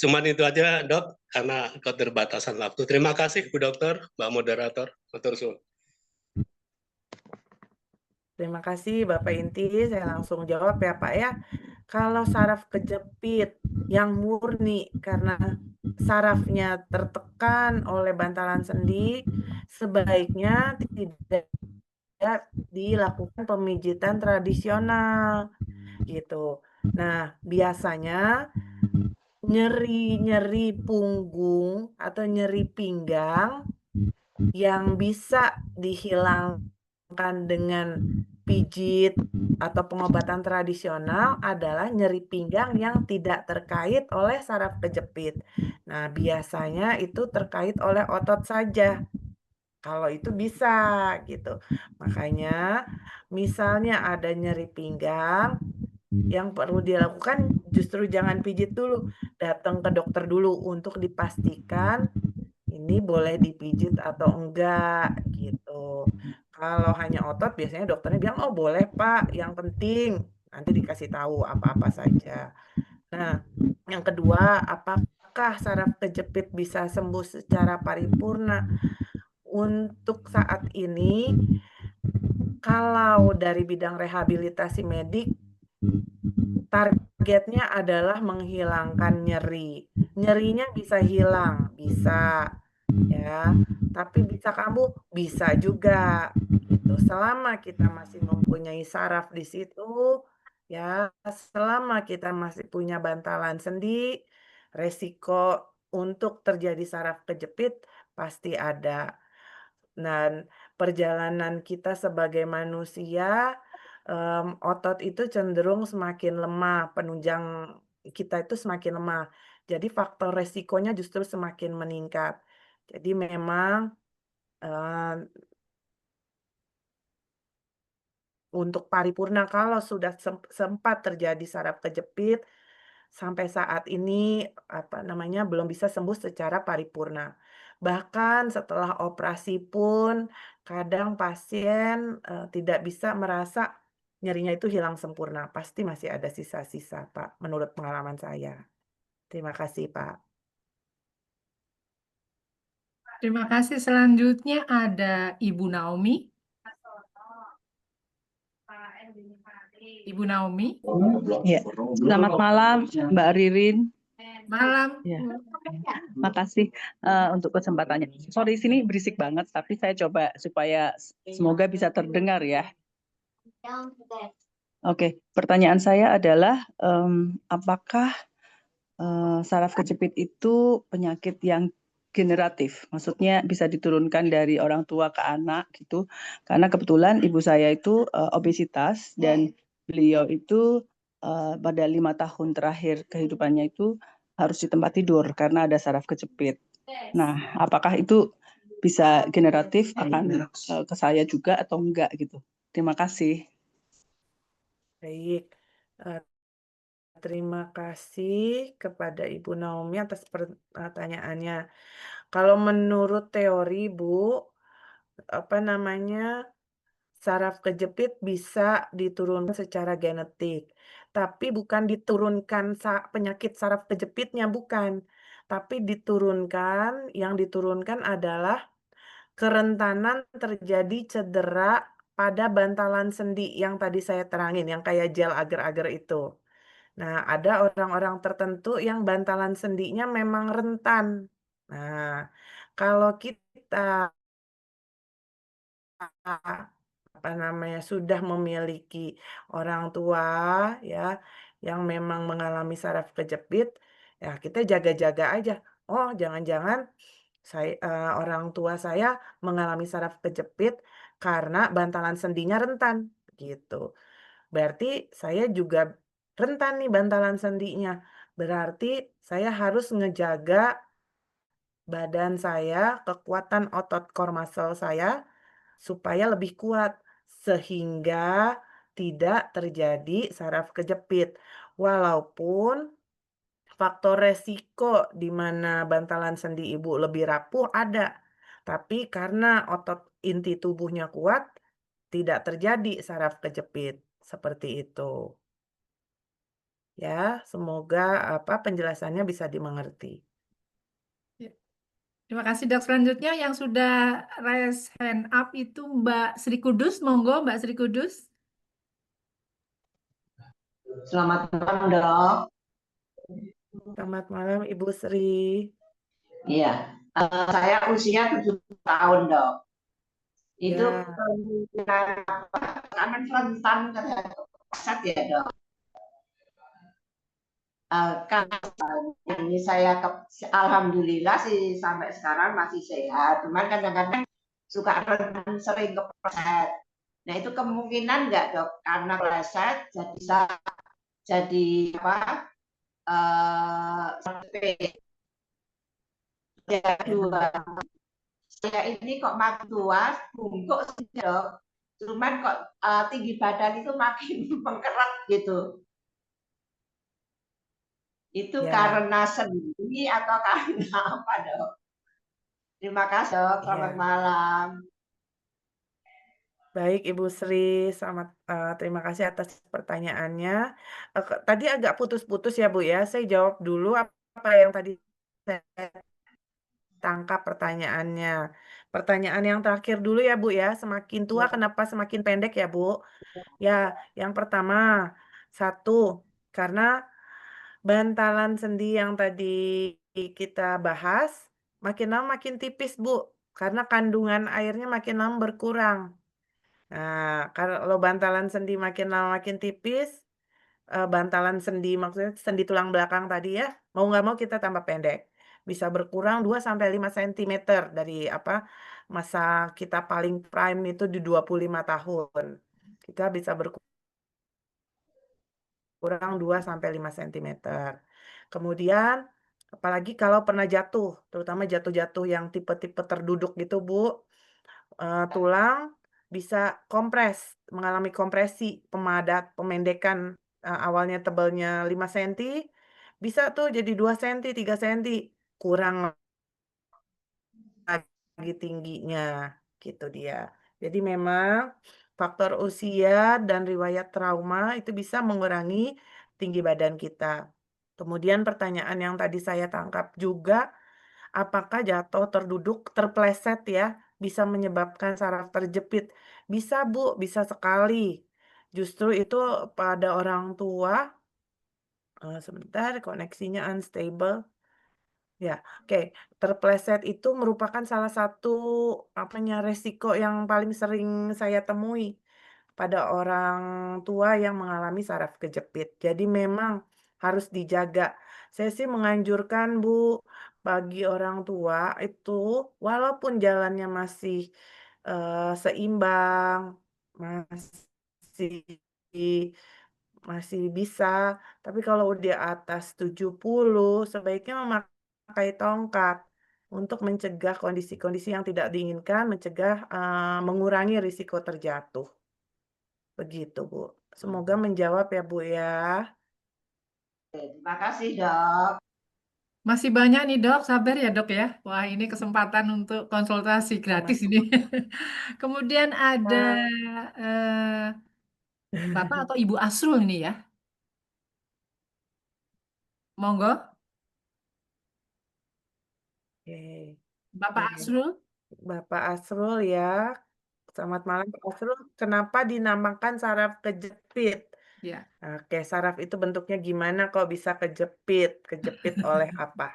cuma itu aja dok, karena keterbatasan waktu. Terima kasih Bu Dokter, Mbak Moderator. Matur suwun. Terima kasih Bapak Inti, saya langsung jawab ya Pak ya. Kalau saraf kejepit yang murni karena sarafnya tertekan oleh bantalan sendi, sebaiknya tidak dilakukan pemijitan tradisional gitu. Nah, biasanya nyeri-nyeri punggung atau nyeri pinggang yang bisa dihilangkan dengan pijit atau pengobatan tradisional adalah nyeri pinggang yang tidak terkait oleh saraf kejepit. Nah, biasanya itu terkait oleh otot saja. Kalau itu bisa gitu. Makanya misalnya ada nyeri pinggang, yang perlu dilakukan justru jangan pijit dulu, datang ke dokter dulu untuk dipastikan ini boleh dipijit atau enggak gitu. Kalau hanya otot biasanya dokternya bilang, oh boleh Pak, yang penting nanti dikasih tahu apa-apa saja. Nah, yang kedua, apakah saraf kejepit bisa sembuh secara paripurna? Untuk saat ini, kalau dari bidang rehabilitasi medik, targetnya adalah menghilangkan nyeri. Nyerinya bisa hilang, bisa ya, tapi bisa kambuh, bisa juga gitu. Selama kita masih mempunyai saraf di situ, ya, selama kita masih punya bantalan sendi, resiko untuk terjadi saraf kejepit pasti ada. Dan perjalanan kita sebagai manusia, otot itu cenderung semakin lemah, penunjang kita itu semakin lemah. Jadi faktor resikonya justru semakin meningkat. Jadi memang untuk paripurna kalau sudah sempat terjadi saraf kejepit, sampai saat ini belum bisa sembuh secara paripurna. Bahkan setelah operasi pun kadang pasien tidak bisa merasa nyerinya itu hilang sempurna. Pasti masih ada sisa-sisa, Pak, menurut pengalaman saya. Terima kasih, Pak. Terima kasih. Selanjutnya ada Ibu Naomi. Ibu Naomi. Ya, selamat malam Mbak Ririn. Malam. Ya, makasih untuk kesempatannya. Sorry, sini berisik banget, tapi saya coba supaya semoga bisa terdengar ya. Oke, pertanyaan saya adalah apakah saraf kejepit itu penyakit yang generatif? Maksudnya bisa diturunkan dari orang tua ke anak gitu. Karena kebetulan ibu saya itu obesitas dan beliau itu pada 5 tahun terakhir kehidupannya itu harus di tempat tidur karena ada saraf kejepit. Nah, apakah itu bisa generatif akan ke saya juga atau enggak gitu? Terima kasih. Baik. Terima kasih kepada Ibu Naomi atas pertanyaannya. Kalau menurut teori, Bu, saraf kejepit bisa diturunkan secara genetik. Tapi bukan diturunkan penyakit saraf kejepitnya, bukan. Tapi yang diturunkan adalah kerentanan terjadi cedera pada bantalan sendi yang tadi saya terangin, yang kayak gel agar-agar itu. Nah, ada orang-orang tertentu yang bantalan sendinya memang rentan. Nah, kalau kita sudah memiliki orang tua ya yang memang mengalami saraf kejepit, ya kita jaga-jaga aja. Oh, jangan-jangan orang tua saya mengalami saraf kejepit karena bantalan sendinya rentan gitu. Berarti saya juga rentan nih bantalan sendinya. Berarti saya harus ngejaga badan saya, kekuatan otot core muscle saya supaya lebih kuat sehingga tidak terjadi saraf kejepit. Walaupun faktor resiko di mana bantalan sendi ibu lebih rapuh ada, tapi karena otot inti tubuhnya kuat, tidak terjadi saraf kejepit. Seperti itu. Ya, semoga penjelasannya bisa dimengerti. Terima kasih Dok. Selanjutnya yang sudah raise hand up itu Mbak Sri Kudus. Monggo Mbak Sri Kudus. Selamat malam, Dok. Selamat malam, Ibu Sri. Iya, saya usia 70 tahun, Dok. Itu Ya, kemungkinan apa? Akan rentan terhadap prostat ya, Dok. Kalau ini saya alhamdulillah sih sampai sekarang masih sehat. Cuman kadang-kadang suka rentan sering kepleset. Nah itu kemungkinan nggak dok? Karena kepleset jadi apa? Sampai dua. Saya ini kok makin tua, bungkuk sih dok. Cuman kok tinggi badan itu makin mengkerak gitu. Itu ya. karena sendi atau karena apa dok? Terima kasih dok, selamat Iya. malam. Baik Ibu Sri, terima kasih atas pertanyaannya. Tadi agak putus-putus ya Bu ya, saya jawab dulu apa yang tadi saya tangkap pertanyaannya. Pertanyaan yang terakhir dulu ya Bu ya, semakin tua kenapa semakin pendek ya Bu? Ya, yang pertama, satu, karena bantalan sendi yang tadi kita bahas makin lama makin tipis Bu, karena kandungan airnya makin lama berkurang. Nah, kalau bantalan sendi makin lama makin tipis, bantalan sendi maksudnya sendi tulang belakang tadi ya, mau nggak mau kita tambah pendek. Bisa berkurang 2-5 cm dari masa kita paling prime itu di 25 tahun. Kita bisa berkurang 2-5 cm. Kemudian apalagi kalau pernah jatuh, terutama jatuh-jatuh yang tipe-tipe terduduk gitu Bu, tulang bisa mengalami kompresi, pemendekan, awalnya tebalnya 5 cm, bisa tuh jadi 2 cm, 3 cm, kurang lagi tingginya, gitu dia. Jadi memang faktor usia dan riwayat trauma itu bisa mengurangi tinggi badan kita. Kemudian pertanyaan yang tadi saya tangkap juga, apakah jatuh, terduduk, terpleset ya, bisa menyebabkan saraf terjepit? Bisa Bu, bisa sekali. Justru itu pada orang tua, sebentar koneksinya unstable. Ya, oke. Terpleset itu merupakan salah satu resiko yang paling sering saya temui pada orang tua yang mengalami saraf kejepit. Jadi memang harus dijaga. Saya sih menganjurkan Bu, bagi orang tua itu walaupun jalannya masih seimbang, masih masih bisa, tapi kalau di atas 70 sebaiknya memakai tongkat untuk mencegah kondisi-kondisi yang tidak diinginkan, mencegah mengurangi risiko terjatuh. Begitu, Bu. Semoga menjawab ya, Bu ya. Terima kasih dok. Masih banyak nih dok, sabar ya dok ya. Wah ini kesempatan untuk konsultasi gratis ini. Kemudian ada Bapak atau Ibu Asrul ini ya. Monggo, Oke. Bapak Oke. Asrul. Bapak Asrul ya. Selamat malam Pak Asrul. Kenapa dinamakan saraf kejepit? Ya. Oke, saraf itu bentuknya gimana kok bisa kejepit? Kejepit oleh apa?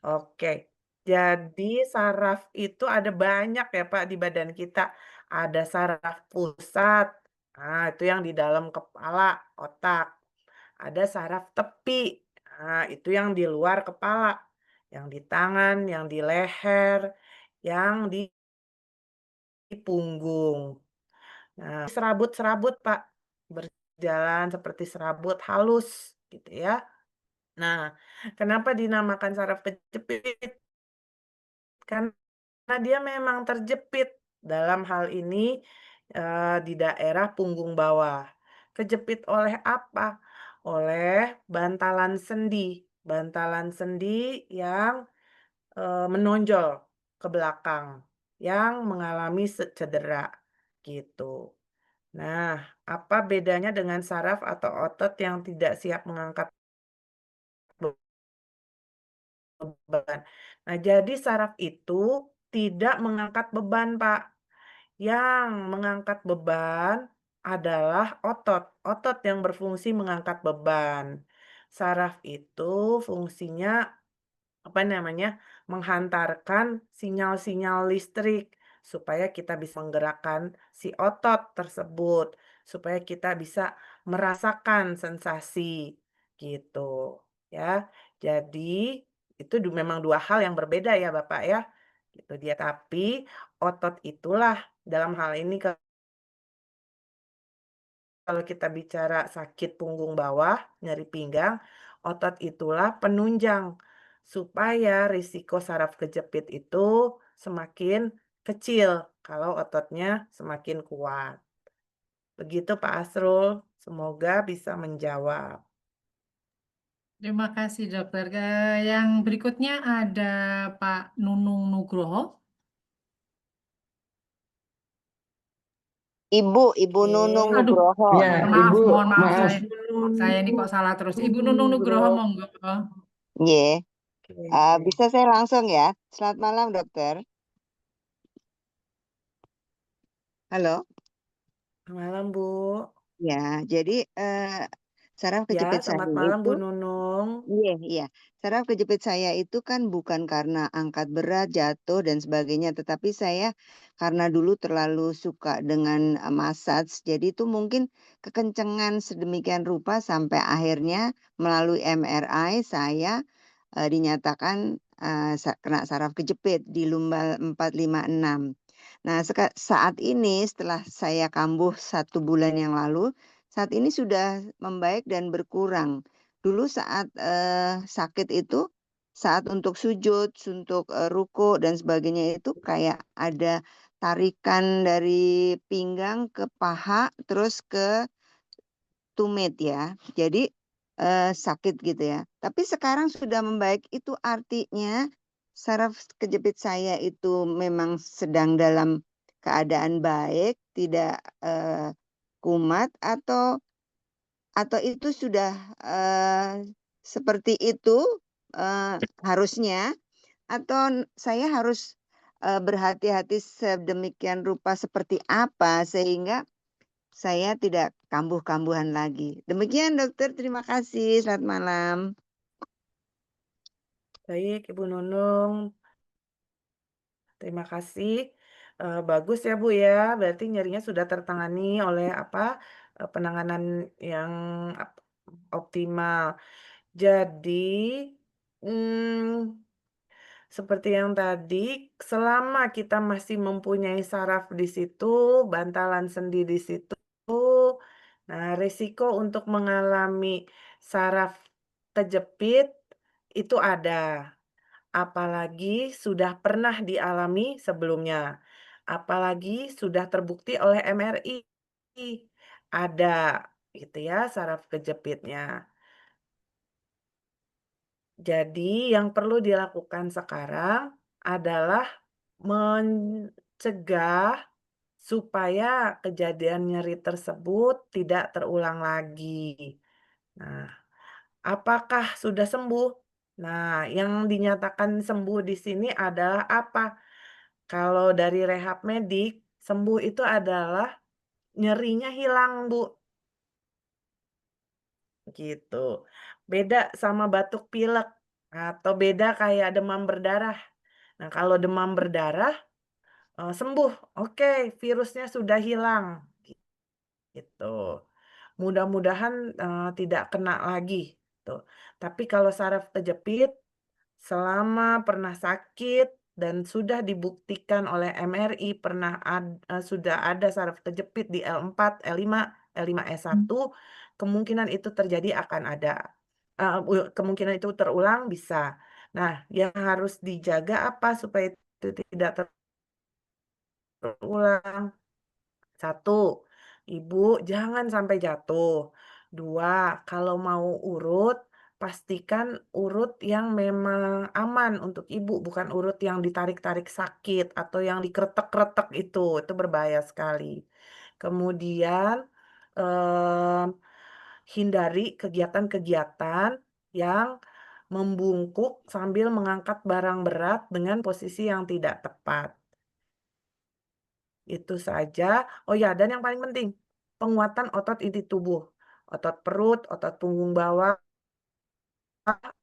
Oke, jadi saraf itu ada banyak ya Pak di badan kita. Ada saraf pusat, nah itu yang di dalam kepala, otak. Ada saraf tepi, nah itu yang di luar kepala. Yang di tangan, yang di leher, yang di punggung. Nah, serabut-serabut Pak, berjalan seperti serabut halus gitu ya. Nah, kenapa dinamakan saraf kejepit? Karena dia memang terjepit dalam hal ini di daerah punggung bawah. Kejepit oleh apa? Oleh bantalan sendi. Bantalan sendi yang menonjol ke belakang, yang mengalami cedera gitu. Nah, apa bedanya dengan saraf atau otot yang tidak siap mengangkat beban? Nah, jadi saraf itu tidak mengangkat beban, Pak. Yang mengangkat beban adalah otot. Otot yang berfungsi mengangkat beban. Saraf itu fungsinya apa namanya, menghantarkan sinyal-sinyal listrik supaya kita bisa menggerakkan si otot tersebut, supaya kita bisa merasakan sensasi gitu ya. Jadi itu memang dua hal yang berbeda ya Bapak ya. Gitu dia, tapi otot itulah dalam hal ini kalau kita bicara sakit punggung bawah, nyeri pinggang, otot itulah penunjang supaya risiko saraf kejepit itu semakin kecil kalau ototnya semakin kuat. Begitu Pak Asrul, semoga bisa menjawab. Terima kasih dokter. Yang berikutnya ada Pak Nunung Nugroho. Ibu Nunung Aduh, Nugroho. Ya, maaf, Ibu, mohon maaf maaf. saya ini kok salah terus. Ibu Nunung Nugroho, monggo. Ye. Oke. Bisa saya langsung ya. Selamat malam, dokter. Halo. Malam Bu. Ya, jadi saraf Ya, kejepit selamat saya malam itu, Bu Nunung. iya, saraf kejepit saya itu kan bukan karena angkat berat, jatuh dan sebagainya, tetapi saya karena dulu terlalu suka dengan massage, jadi itu mungkin kekencengan sedemikian rupa sampai akhirnya melalui MRI saya dinyatakan kena saraf kejepit di lumbal 456. Nah, saat ini setelah saya kambuh 1 bulan yang lalu, saat ini sudah membaik dan berkurang. Dulu saat sakit itu, saat untuk sujud, untuk ruku dan sebagainya itu kayak ada tarikan dari pinggang ke paha, terus ke tumit ya. Jadi sakit gitu ya. Tapi sekarang sudah membaik, itu artinya saraf kejepit saya itu memang sedang dalam keadaan baik, tidak kumat atau itu sudah seperti itu harusnya, atau saya harus berhati-hati sedemikian rupa seperti apa sehingga saya tidak kambuh-kambuhan lagi. Demikian dokter, terima kasih. Selamat malam. Baik, Ibu Nunung. Terima kasih. Bagus ya Bu ya, berarti nyerinya sudah tertangani oleh penanganan yang optimal. Jadi, seperti yang tadi, selama kita masih mempunyai saraf di situ, bantalan sendi di situ, nah risiko untuk mengalami saraf kejepit itu ada. Apalagi sudah pernah dialami sebelumnya. Apalagi sudah terbukti oleh MRI. Ada gitu ya saraf kejepitnya. Jadi yang perlu dilakukan sekarang adalah mencegah supaya kejadian nyeri tersebut tidak terulang lagi. Nah, apakah sudah sembuh? Nah, yang dinyatakan sembuh di sini adalah apa? Kalau dari rehab medik, sembuh itu adalah nyerinya hilang, Bu. Gitu. Beda sama batuk pilek atau beda kayak demam berdarah. Nah, kalau demam berdarah sembuh, oke, virusnya sudah hilang. Gitu. Mudah-mudahan tidak kena lagi. Tuh. Tapi kalau saraf kejepit, selama pernah sakit dan sudah dibuktikan oleh MRI sudah ada saraf kejepit di L4, L5, L5S1, kemungkinan itu terjadi akan ada. Kemungkinan itu terulang bisa. Nah, yang harus dijaga apa supaya itu tidak terulang? 1, Ibu jangan sampai jatuh. 2, kalau mau urut, pastikan urut yang memang aman untuk Ibu, bukan urut yang ditarik-tarik sakit atau yang dikretek-kretek itu berbahaya sekali. Kemudian, hindari kegiatan-kegiatan yang membungkuk sambil mengangkat barang berat dengan posisi yang tidak tepat. Itu saja. Oh ya, dan yang paling penting, penguatan otot inti tubuh. Otot perut, otot punggung bawah,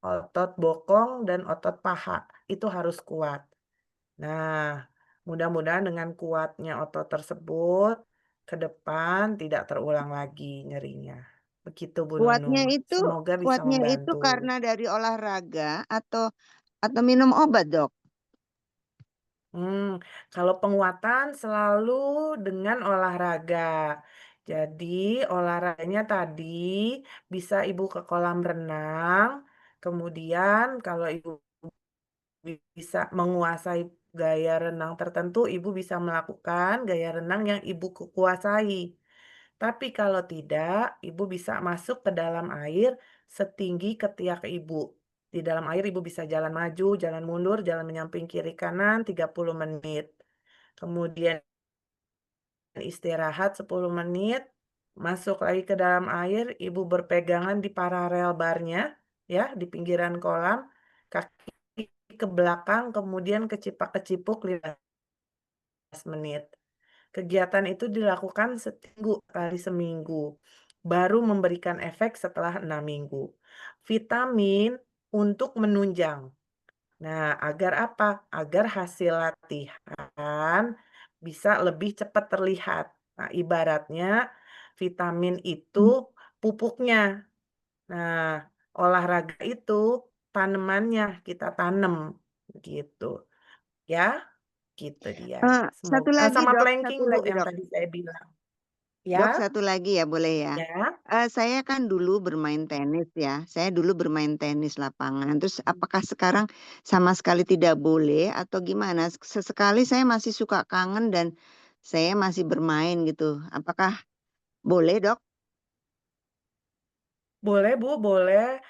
otot bokong, dan otot paha. Itu harus kuat. Nah, mudah-mudahan dengan kuatnya otot tersebut, ke depan tidak terulang lagi nyerinya. Begitu Bu Kuatnya Nunung. itu Semoga bisa kuatnya itu membantu. karena dari olahraga atau minum obat, Dok? Kalau penguatan selalu dengan olahraga. Jadi olahraganya tadi bisa Ibu ke kolam renang, kemudian kalau Ibu bisa menguasai gaya renang tertentu, Ibu bisa melakukan gaya renang yang Ibu kuasai. Tapi kalau tidak, Ibu bisa masuk ke dalam air setinggi ketiak Ibu. Di dalam air Ibu bisa jalan maju, jalan mundur, jalan menyamping kiri kanan 30 menit. Kemudian istirahat 10 menit, masuk lagi ke dalam air, Ibu berpegangan di paralel barnya, ya, di pinggiran kolam, kaki ke belakang, kemudian kecipak-kecipuk 15 menit. Kegiatan itu dilakukan kali seminggu, baru memberikan efek setelah 6 minggu. Vitamin untuk menunjang. Nah, agar apa? Agar hasil latihan bisa lebih cepat terlihat. Nah, ibaratnya vitamin itu pupuknya. Nah, olahraga itu tanamannya kita tanam gitu. Ya, gitu dia. Satu Semoga lagi, sama Dok. planking Satu Bu lagi, yang Dok. tadi saya bilang. Dok, Ya, satu lagi ya, boleh ya? ya. Saya kan dulu bermain tenis ya. Saya dulu bermain tenis lapangan. Terus apakah sekarang sama sekali tidak boleh atau gimana? Sesekali saya masih suka kangen dan saya masih bermain gitu. Apakah boleh, Dok? Boleh Bu, boleh.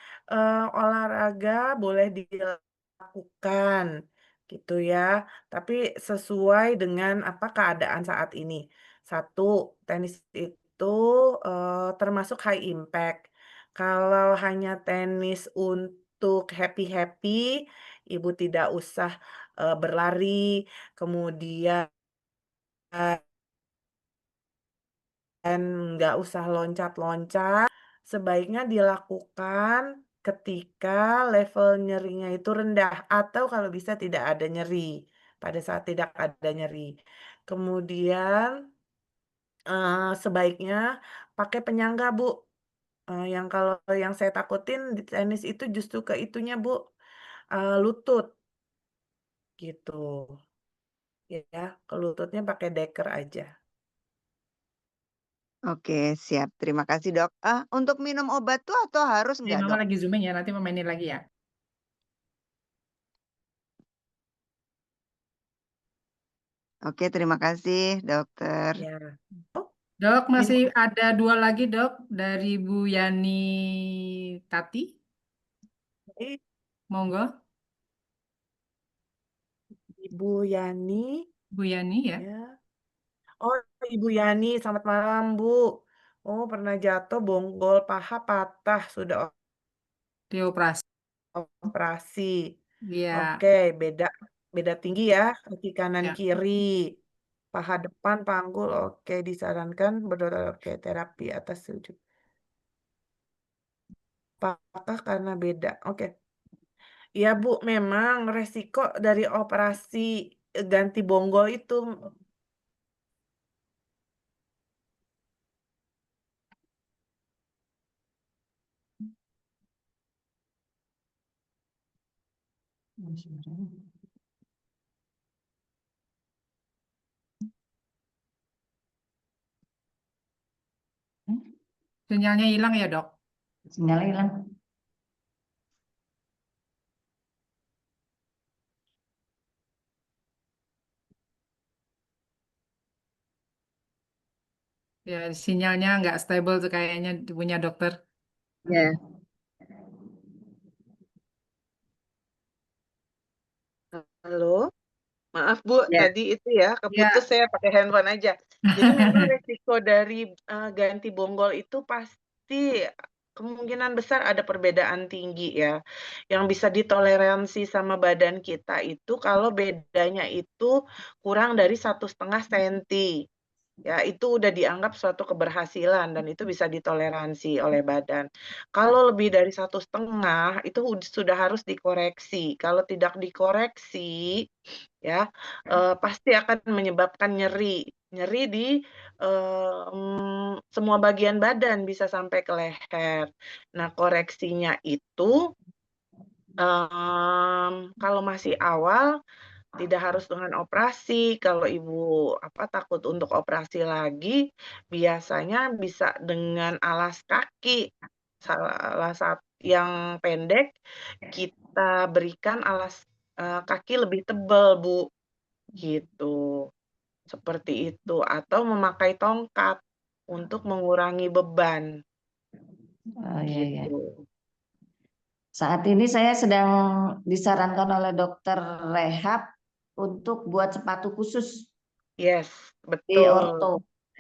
Olahraga boleh dilakukan gitu ya. Tapi sesuai dengan apa keadaan saat ini. Satu, tenis itu termasuk high impact. Kalau hanya tenis untuk happy-happy, Ibu tidak usah berlari, kemudian nggak usah loncat-loncat. Sebaiknya dilakukan ketika level nyerinya itu rendah atau kalau bisa tidak ada nyeri. Pada saat tidak ada nyeri. Kemudian sebaiknya pakai penyangga Bu. Yang kalau yang saya takutin di tenis itu justru ke itunya Bu, lutut gitu. Ya, ke lututnya pakai deker aja. Oke, siap. Terima kasih, Dok. Untuk minum obat tuh atau harus Jadi enggak, Mama Dok? lagi zooming ya, nanti mainin lagi ya. Oke, terima kasih, Dokter. Ya. Dok, Minum masih ada 2 lagi, Dok, dari Bu Yani Tati. Monggo, Ibu Yani. Bu Yani ya. Ya. Oh, Ibu Yani, selamat malam, Bu. Oh, pernah jatuh, bonggol paha patah, sudah Dioperasi. operasi. Iya. Oke, beda tinggi ya, kaki kanan Ya. kiri, paha depan panggul. Oke, disarankan berdorong. Oke, terapi atas sujud. Apakah karena beda? Oke. Ya, Bu, memang resiko dari operasi ganti bonggol itu Sinyalnya hilang ya, Dok? Sinyalnya hilang. Ya, sinyalnya nggak stable tuh kayaknya punya dokter. Ya. Halo, maaf Bu, Ya. tadi itu ya keputus saya pakai handphone aja. Jadi memang resiko dari ganti bonggol itu pasti kemungkinan besar ada perbedaan tinggi ya. Yang bisa ditoleransi sama badan kita itu kalau bedanya itu kurang dari 1,5 senti. Ya, itu udah dianggap suatu keberhasilan dan itu bisa ditoleransi oleh badan. Kalau lebih dari 1,5 itu sudah harus dikoreksi. Kalau tidak dikoreksi, ya pasti akan menyebabkan nyeri, nyeri di semua bagian badan bisa sampai ke leher. Nah, koreksinya itu kalau masih awal tidak harus dengan operasi. Kalau ibu takut untuk operasi lagi, biasanya bisa dengan alas kaki. Salah satu yang pendek kita berikan alas kaki lebih tebal, Bu. Gitu. Seperti itu atau memakai tongkat untuk mengurangi beban. Oh iya ya. Gitu. Saat ini saya sedang disarankan oleh dokter rehab untuk buat sepatu khusus Yes, di betul. orto.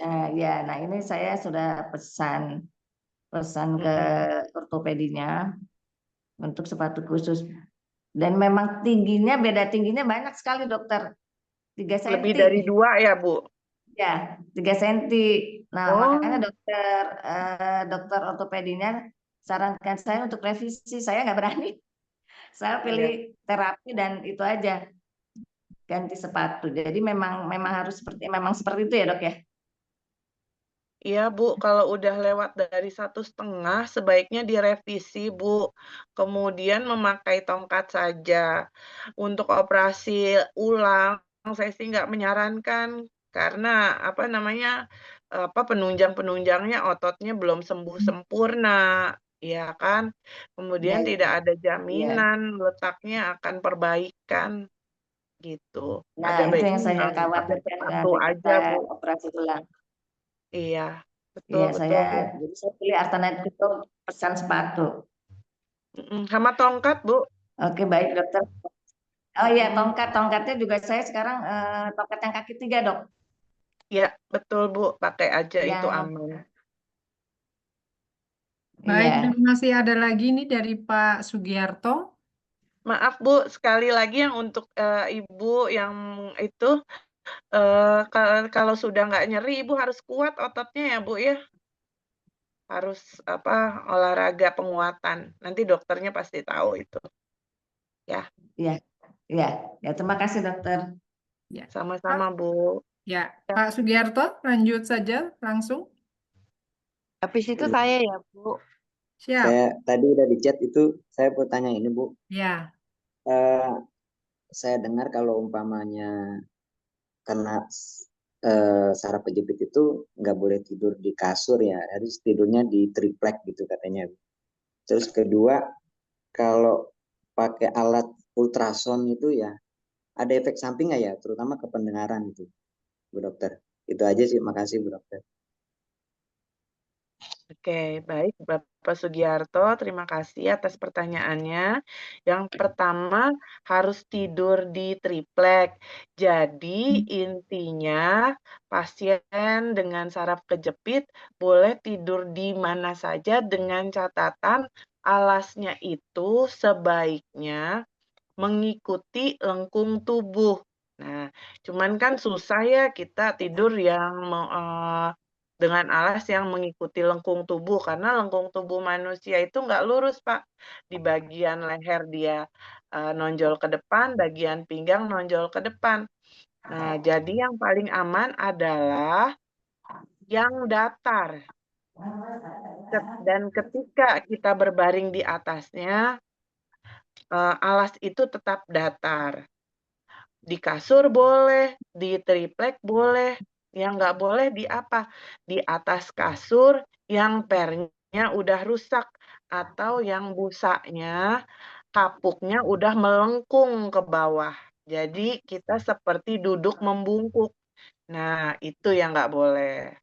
Nah, ya, nah ini saya sudah pesan ke ortopedinya untuk sepatu khusus. Dan memang beda tingginya banyak sekali dokter. 3 cm. Lebih dari 2 ya, Bu? Ya, 3 cm. Nah, makanya dokter ortopedinya sarankan saya untuk revisi. Saya nggak berani. Saya pilih terapi dan itu aja. Ganti sepatu. Jadi memang harus seperti itu ya, Dok ya? Iya, Bu, kalau udah lewat dari 1,5 sebaiknya direvisi, Bu. Kemudian memakai tongkat saja. Untuk operasi ulang, saya sih nggak menyarankan karena penunjang-penunjangnya ototnya belum sembuh sempurna, ya kan? Kemudian tidak ada jaminan letaknya akan perbaikan gitu. Nah, Ada itu yang baiknya saya pakai khawatirkan sepatu ketika aja, Bu. operasi ulang. Iya, Iya, betul, saya Bu. pilih alternatif itu pesan sepatu. Sama tongkat, Bu. Oke, baik dokter. Oh iya, tongkatnya juga saya sekarang tongkat yang kaki 3, Dok. Ya, betul, Bu. Pakai aja itu Yang aman. Baik, iya. terima kasih. Ada lagi nih dari Pak Sugiarto. Maaf, Bu, sekali lagi yang untuk Ibu yang itu kalau sudah nggak nyeri, Ibu harus kuat ototnya ya, Bu ya. Harus olahraga penguatan. Nanti dokternya pasti tahu itu. Ya. Ya, terima kasih dokter. Ya. Sama-sama, Bu. Ya, Pak Sugiarto, lanjut saja langsung. Habis itu saya ya, Bu. Siap. Saya tadi udah di chat itu, saya mau tanya ini, Bu. Ya. Saya dengar kalau umpamanya karena saraf kejepit itu nggak boleh tidur di kasur ya, harus tidurnya di triplek gitu katanya. Terus kedua, kalau pakai alat ultrasound itu ya, ada efek samping nggak ya, terutama ke pendengaran itu, Bu Dokter. Itu aja sih, makasih Bu Dokter. Oke, baik Bapak Sugiarto, terima kasih atas pertanyaannya. Yang pertama, harus tidur di triplek. Jadi intinya pasien dengan saraf kejepit boleh tidur di mana saja dengan catatan alasnya itu sebaiknya mengikuti lengkung tubuh. Nah, cuman kan susah ya kita tidur yang dengan alas yang mengikuti lengkung tubuh karena lengkung tubuh manusia itu nggak lurus, Pak. Di bagian leher dia nonjol ke depan, bagian pinggang nonjol ke depan. Nah, jadi yang paling aman adalah yang datar. Dan ketika kita berbaring di atasnya, alas itu tetap datar. Di kasur boleh, di triplek boleh, yang nggak boleh di apa? Di atas kasur yang pernya udah rusak atau yang busanya, kapuknya udah melengkung ke bawah. Jadi kita seperti duduk membungkuk. Nah, itu yang nggak boleh.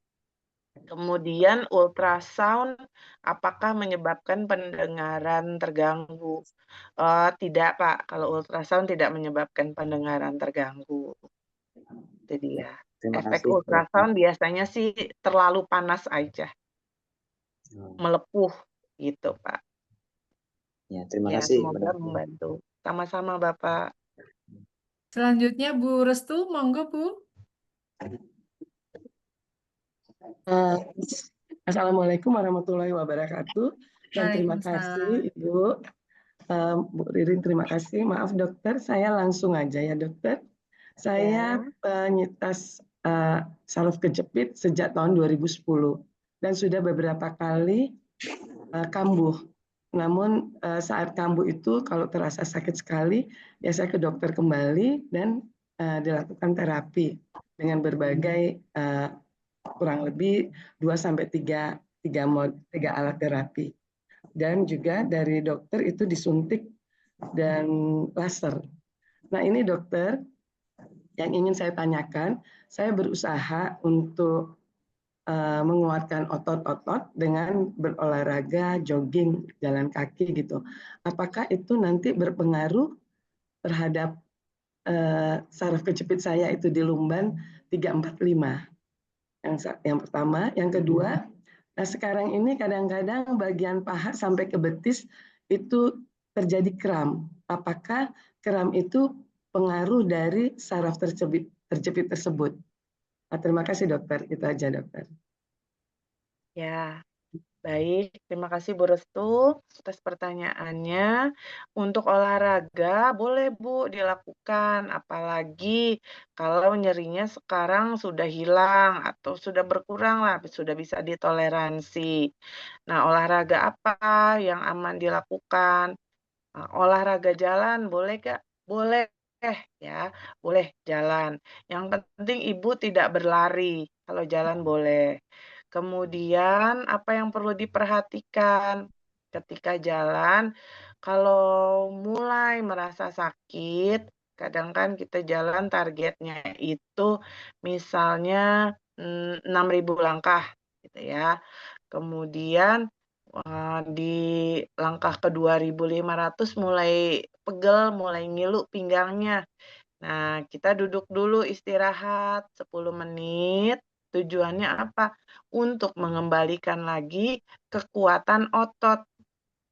Kemudian ultrasound apakah menyebabkan pendengaran terganggu? Tidak, Pak. Kalau ultrasound tidak menyebabkan pendengaran terganggu. Itu dia. Terima Efek kasih. ultrasound biasanya sih terlalu panas aja. Melepuh gitu, Pak. Ya, terima Ya, kasih. semoga membantu. Sama-sama, Bapak. Selanjutnya Bu Restu, monggo Bu. Eh, Assalamualaikum warahmatullahi wabarakatuh. Dan terima Waalaikumsalam. kasih Ibu. Bu Ririn, terima kasih. Maaf dokter, saya langsung aja ya dokter. Saya penyintas saraf kejepit sejak tahun 2010 dan sudah beberapa kali kambuh. Namun saat kambuh itu kalau terasa sakit sekali, ya saya ke dokter kembali dan dilakukan terapi dengan berbagai kurang lebih 2 sampai 3 alat terapi. Dan juga dari dokter itu disuntik dan laser. Nah, ini dokter yang ingin saya tanyakan, saya berusaha untuk menguatkan otot-otot dengan berolahraga, jogging, jalan kaki gitu. Apakah itu nanti berpengaruh terhadap saraf kejepit saya itu di lumban 345? Yang pertama, yang kedua, nah sekarang ini kadang-kadang bagian paha sampai ke betis itu terjadi kram. Apakah kram itu pengaruh dari saraf terjepit tersebut? Nah, terima kasih dokter, itu aja dokter. Ya, baik. Terima kasih Bu Restu atas pertanyaannya. Untuk olahraga boleh Bu dilakukan, apalagi kalau nyerinya sekarang sudah hilang atau sudah berkurang lah, sudah bisa ditoleransi. Nah, olahraga apa yang aman dilakukan? Nah, olahraga jalan boleh Kak? Boleh ya, boleh jalan. Yang penting Ibu tidak berlari, kalau jalan boleh. Kemudian apa yang perlu diperhatikan ketika jalan, kalau mulai merasa sakit, kadang kan kita jalan targetnya itu misalnya 6.000 langkah gitu ya. Kemudian di langkah ke 2.500 mulai pegel, mulai ngilu pinggangnya. Nah, kita duduk dulu istirahat 10 menit. Tujuannya apa? Untuk mengembalikan lagi kekuatan otot.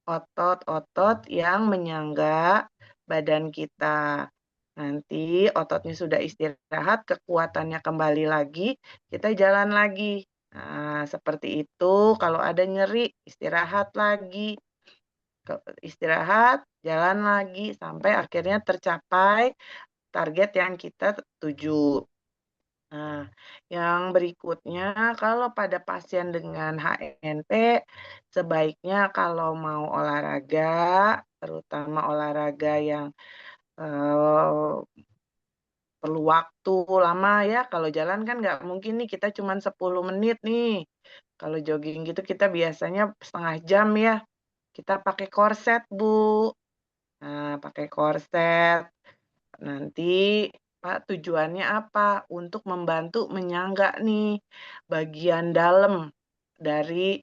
Otot-otot yang menyangga badan kita. Nanti ototnya sudah istirahat, kekuatannya kembali lagi, kita jalan lagi. Nah, seperti itu. Kalau ada nyeri, istirahat lagi. Istirahat, jalan lagi, sampai akhirnya tercapai target yang kita tuju. Nah, yang berikutnya, kalau pada pasien dengan HNP, sebaiknya kalau mau olahraga, terutama olahraga yang perlu waktu lama ya. Kalau jalan kan nggak mungkin nih kita cuma 10 menit nih. Kalau jogging gitu kita biasanya setengah jam ya. Kita pakai korset, Bu. Nah, pakai korset. Nanti Pak tujuannya apa? Untuk membantu menyangga nih bagian dalam dari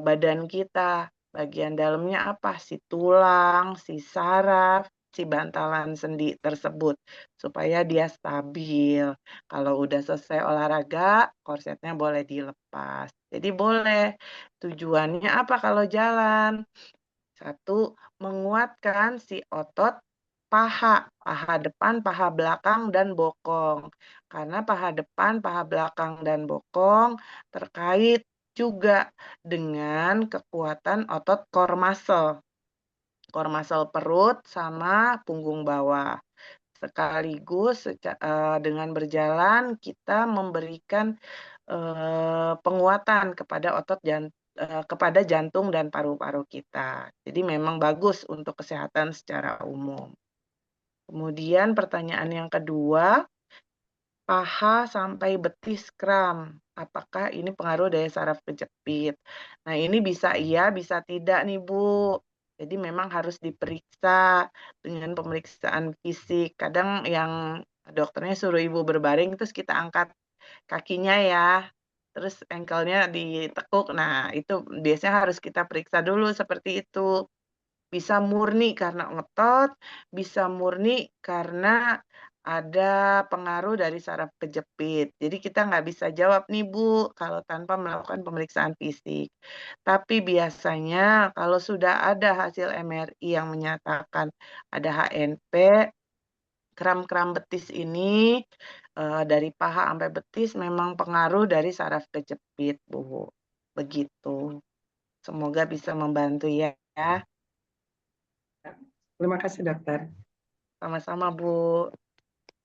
badan kita. Bagian dalamnya apa? Si tulang, si saraf, si bantalan sendi tersebut supaya dia stabil. Kalau udah selesai olahraga, korsetnya boleh dilepas. Jadi boleh. Tujuannya apa kalau jalan? Satu, menguatkan si otot paha depan, paha belakang, dan bokong. Karena paha depan, paha belakang, dan bokong terkait juga dengan kekuatan otot core muscle. Core muscle perut sama punggung bawah. Sekaligus dengan berjalan kita memberikan penguatan kepada kepada jantung dan paru-paru kita. Jadi memang bagus untuk kesehatan secara umum. Kemudian pertanyaan yang kedua, paha sampai betis kram. Apakah ini pengaruh dari saraf kejepit? Nah, ini bisa iya, bisa tidak nih, Bu. Jadi memang harus diperiksa dengan pemeriksaan fisik. Kadang yang dokternya suruh Ibu berbaring, terus kita angkat kakinya ya. Terus ankle-nya ditekuk. Nah, itu biasanya harus kita periksa dulu seperti itu. Bisa murni karena ngotot, bisa murni karena ada pengaruh dari saraf kejepit. Jadi kita nggak bisa jawab nih Bu, kalau tanpa melakukan pemeriksaan fisik. Tapi biasanya kalau sudah ada hasil MRI yang menyatakan ada HNP, kram-kram betis ini dari paha sampai betis memang pengaruh dari saraf kejepit, Bu. Begitu. Semoga bisa membantu ya. Terima kasih, dokter. Sama-sama, Bu.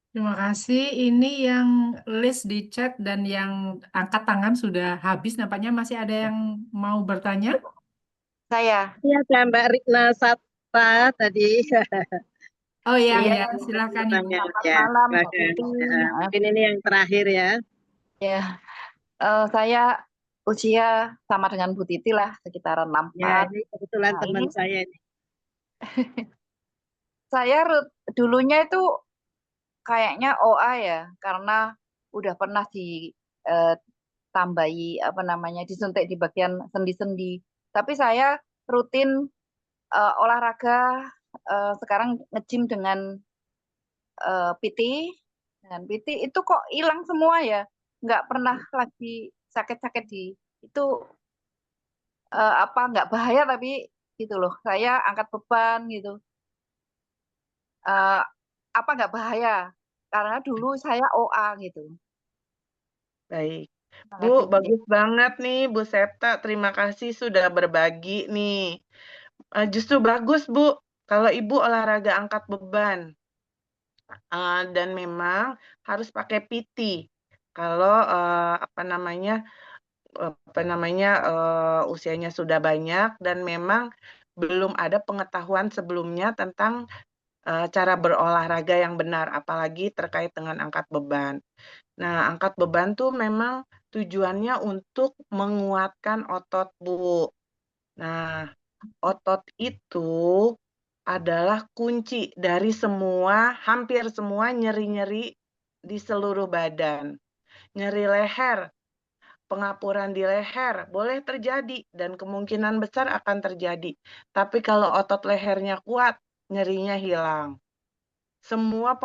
Terima kasih. Ini yang list di chat dan yang angkat tangan sudah habis. Nampaknya masih ada yang mau bertanya. Saya. Iya, ada Mbak Rikna Satta tadi. Oh iya, Iya, iya. Silakan Ibu. selamat Ya, malam Mbak silakan. Putih. Mungkin ini yang terakhir ya. Ya, saya usia sama dengan Bu Titi lah, sekitaran Ya, 64. ini kebetulan Nah, teman ini saya ini. saya dulunya itu kayaknya OA ya, karena udah pernah ditambahi apa namanya, disuntik di bagian sendi-sendi. Tapi saya rutin olahraga, sekarang nge-gym dengan PT, itu kok hilang semua ya, nggak pernah lagi sakit-sakit itu apa nggak bahaya tapi gitu loh, saya angkat beban gitu. Apa nggak bahaya? Karena dulu saya OA gitu. Baik. Terima Bu, kasih, Bu. bagus banget nih Bu Septa. Terima kasih sudah berbagi nih. Justru bagus Bu, kalau Ibu olahraga angkat beban. Dan memang harus pakai PT. Kalau usianya sudah banyak dan memang belum ada pengetahuan sebelumnya tentang cara berolahraga yang benar, apalagi terkait dengan angkat beban. Nah, angkat beban tuh memang tujuannya untuk menguatkan otot, Bu. Nah, otot itu adalah kunci dari hampir semua nyeri-nyeri di seluruh badan. Nyeri leher, pengapuran di leher boleh terjadi dan kemungkinan besar akan terjadi. Tapi kalau otot lehernya kuat, nyerinya hilang. Semua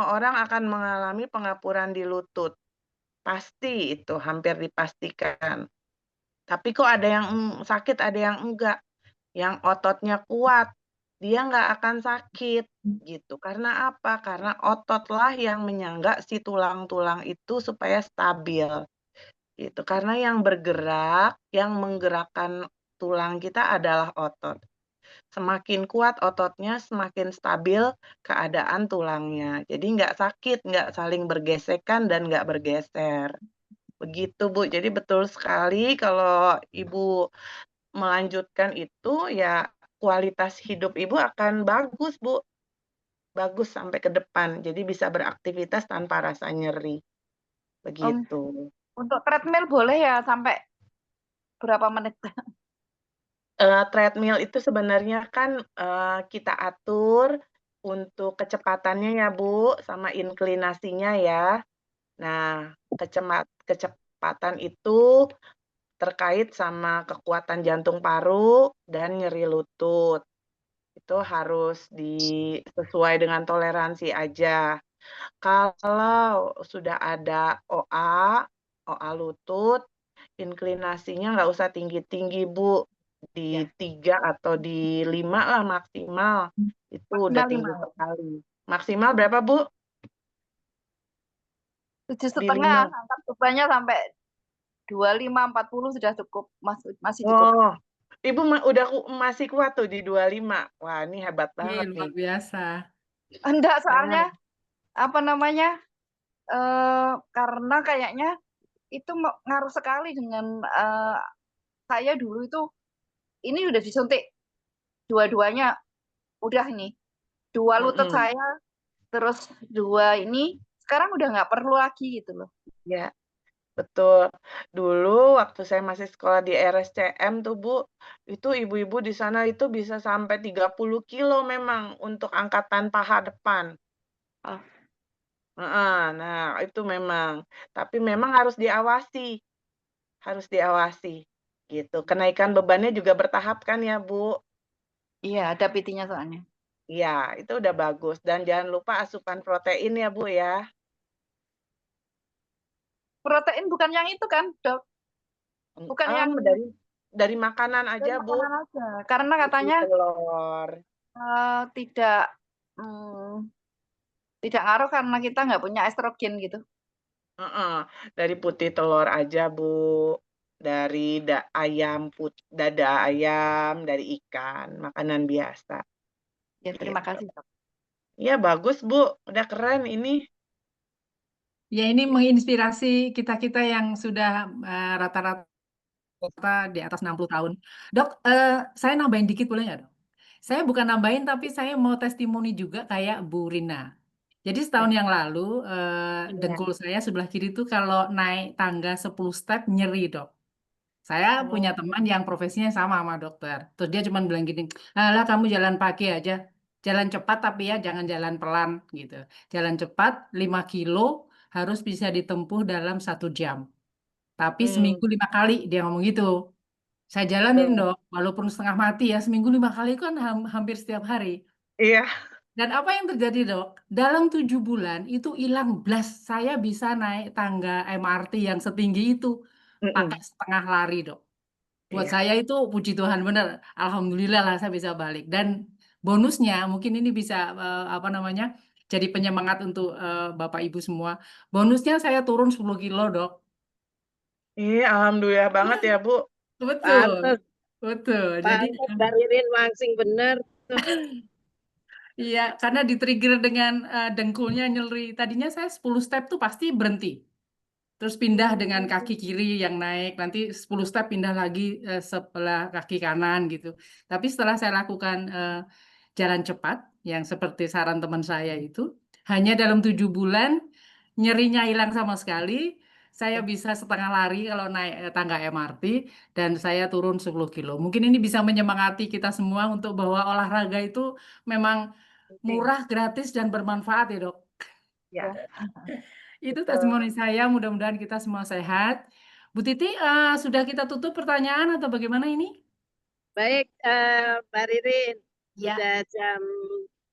orang akan mengalami pengapuran di lutut. Pasti itu, hampir dipastikan. Tapi kok ada yang sakit, ada yang enggak. Yang ototnya kuat, dia nggak akan sakit gitu. Karena apa? Karena ototlah yang menyangga si tulang-tulang itu supaya stabil. Gitu. Karena yang bergerak, yang menggerakkan tulang kita adalah otot. Semakin kuat ototnya, semakin stabil keadaan tulangnya. Jadi nggak sakit, nggak saling bergesekan dan nggak bergeser. Begitu, Bu. Jadi betul sekali kalau Ibu melanjutkan itu, ya kualitas hidup Ibu akan bagus, Bu. Bagus sampai ke depan. Jadi bisa beraktivitas tanpa rasa nyeri. Begitu. Untuk treadmill boleh ya sampai berapa menit? Treadmill itu sebenarnya kan kita atur untuk kecepatannya ya Bu, sama inklinasinya ya. Nah, kecepatan itu terkait sama kekuatan jantung paru dan nyeri lutut. Itu harus sesuai dengan toleransi aja. Kalau sudah ada OA lutut, inklinasinya nggak usah tinggi-tinggi, Bu. Di 3 atau di 5 lah maksimal. Itu udah Maksimal 5 tinggi ya? sekali. Maksimal berapa, Bu? 7,5, Di 5. angkat bebannya sampai 25-40 sudah cukup, masih cukup. Oh, Ibu masih kuat tuh di 25. Wah, ini hebat banget luar nih. biasa. Enggak, soalnya apa namanya? Karena kayaknya itu ngaruh sekali dengan saya dulu itu, ini udah disuntik dua-duanya, udah nih 2 lutut saya, terus 2 ini sekarang udah nggak perlu lagi gitu loh. Ya, betul. Dulu waktu saya masih sekolah di RSCM tuh, Bu, itu ibu-ibu di sana itu bisa sampai 30 kilo memang untuk angkatan paha depan. Nah, itu memang. Tapi memang harus diawasi. Harus diawasi. Gitu. Kenaikan bebannya juga bertahap kan ya, Bu? Iya, ada PT-nya soalnya. Iya, itu udah bagus. Dan jangan lupa asupan protein ya, Bu ya. Protein bukan yang itu kan, Dok? Bukan yang dari makanan aja, Bu. makanan aja. Karena katanya telur. tidak Tidak ngaruh karena kita nggak punya estrogen gitu. Dari putih telur aja, Bu. Dari dada ayam, dari ikan, makanan biasa. Ya, terima Gitu. kasih, Dok. Iya, bagus, Bu. Udah keren ini. Ya, ini menginspirasi kita-kita yang sudah rata-rata di atas 60 tahun. Dok, saya nambahin dikit boleh nggak, Dok? Saya bukan nambahin, tapi saya mau testimoni juga kayak Bu Rina. Jadi setahun yang lalu, dengkul saya sebelah kiri itu kalau naik tangga 10 step nyeri, Dok. Saya punya teman yang profesinya sama dokter. Terus dia cuma bilang gini, alah kamu jalan pagi aja. Jalan cepat tapi ya jangan jalan pelan gitu. Jalan cepat 5 kilo harus bisa ditempuh dalam 1 jam. Tapi seminggu 5 kali dia ngomong gitu. Saya jalanin dok, walaupun setengah mati ya, seminggu 5 kali kan hampir setiap hari. Iya. Dan apa yang terjadi dok? Dalam 7 bulan itu hilang blas. Saya bisa naik tangga MRT yang setinggi itu pakai setengah lari dok. Buat Iya. saya itu puji Tuhan bener, alhamdulillah lah saya bisa balik. Dan bonusnya mungkin ini bisa apa namanya jadi penyemangat untuk Bapak Ibu semua. Bonusnya saya turun 10 kilo dok. Iya, alhamdulillah banget ya Bu. Betul, Pantes, betul. Jadi pantes Mbak Ririn langsing bener. iya, karena di-trigger dengan dengkulnya nyeri. Tadinya saya 10 step tuh pasti berhenti. Terus pindah dengan kaki kiri yang naik, nanti 10 step pindah lagi sebelah kaki kanan gitu. Tapi setelah saya lakukan jalan cepat, yang seperti saran teman saya itu, hanya dalam 7 bulan nyerinya hilang sama sekali, saya bisa setengah lari kalau naik tangga MRT, dan saya turun 10 kilo. Mungkin ini bisa menyemangati kita semua untuk bahwa olahraga itu memang murah, gratis, dan bermanfaat ya dok. Ya. Itu testimoni saya, mudah-mudahan kita semua sehat. Bu Titi, sudah kita tutup pertanyaan atau bagaimana ini? Baik, Mbak Ririn, Ya. sudah jam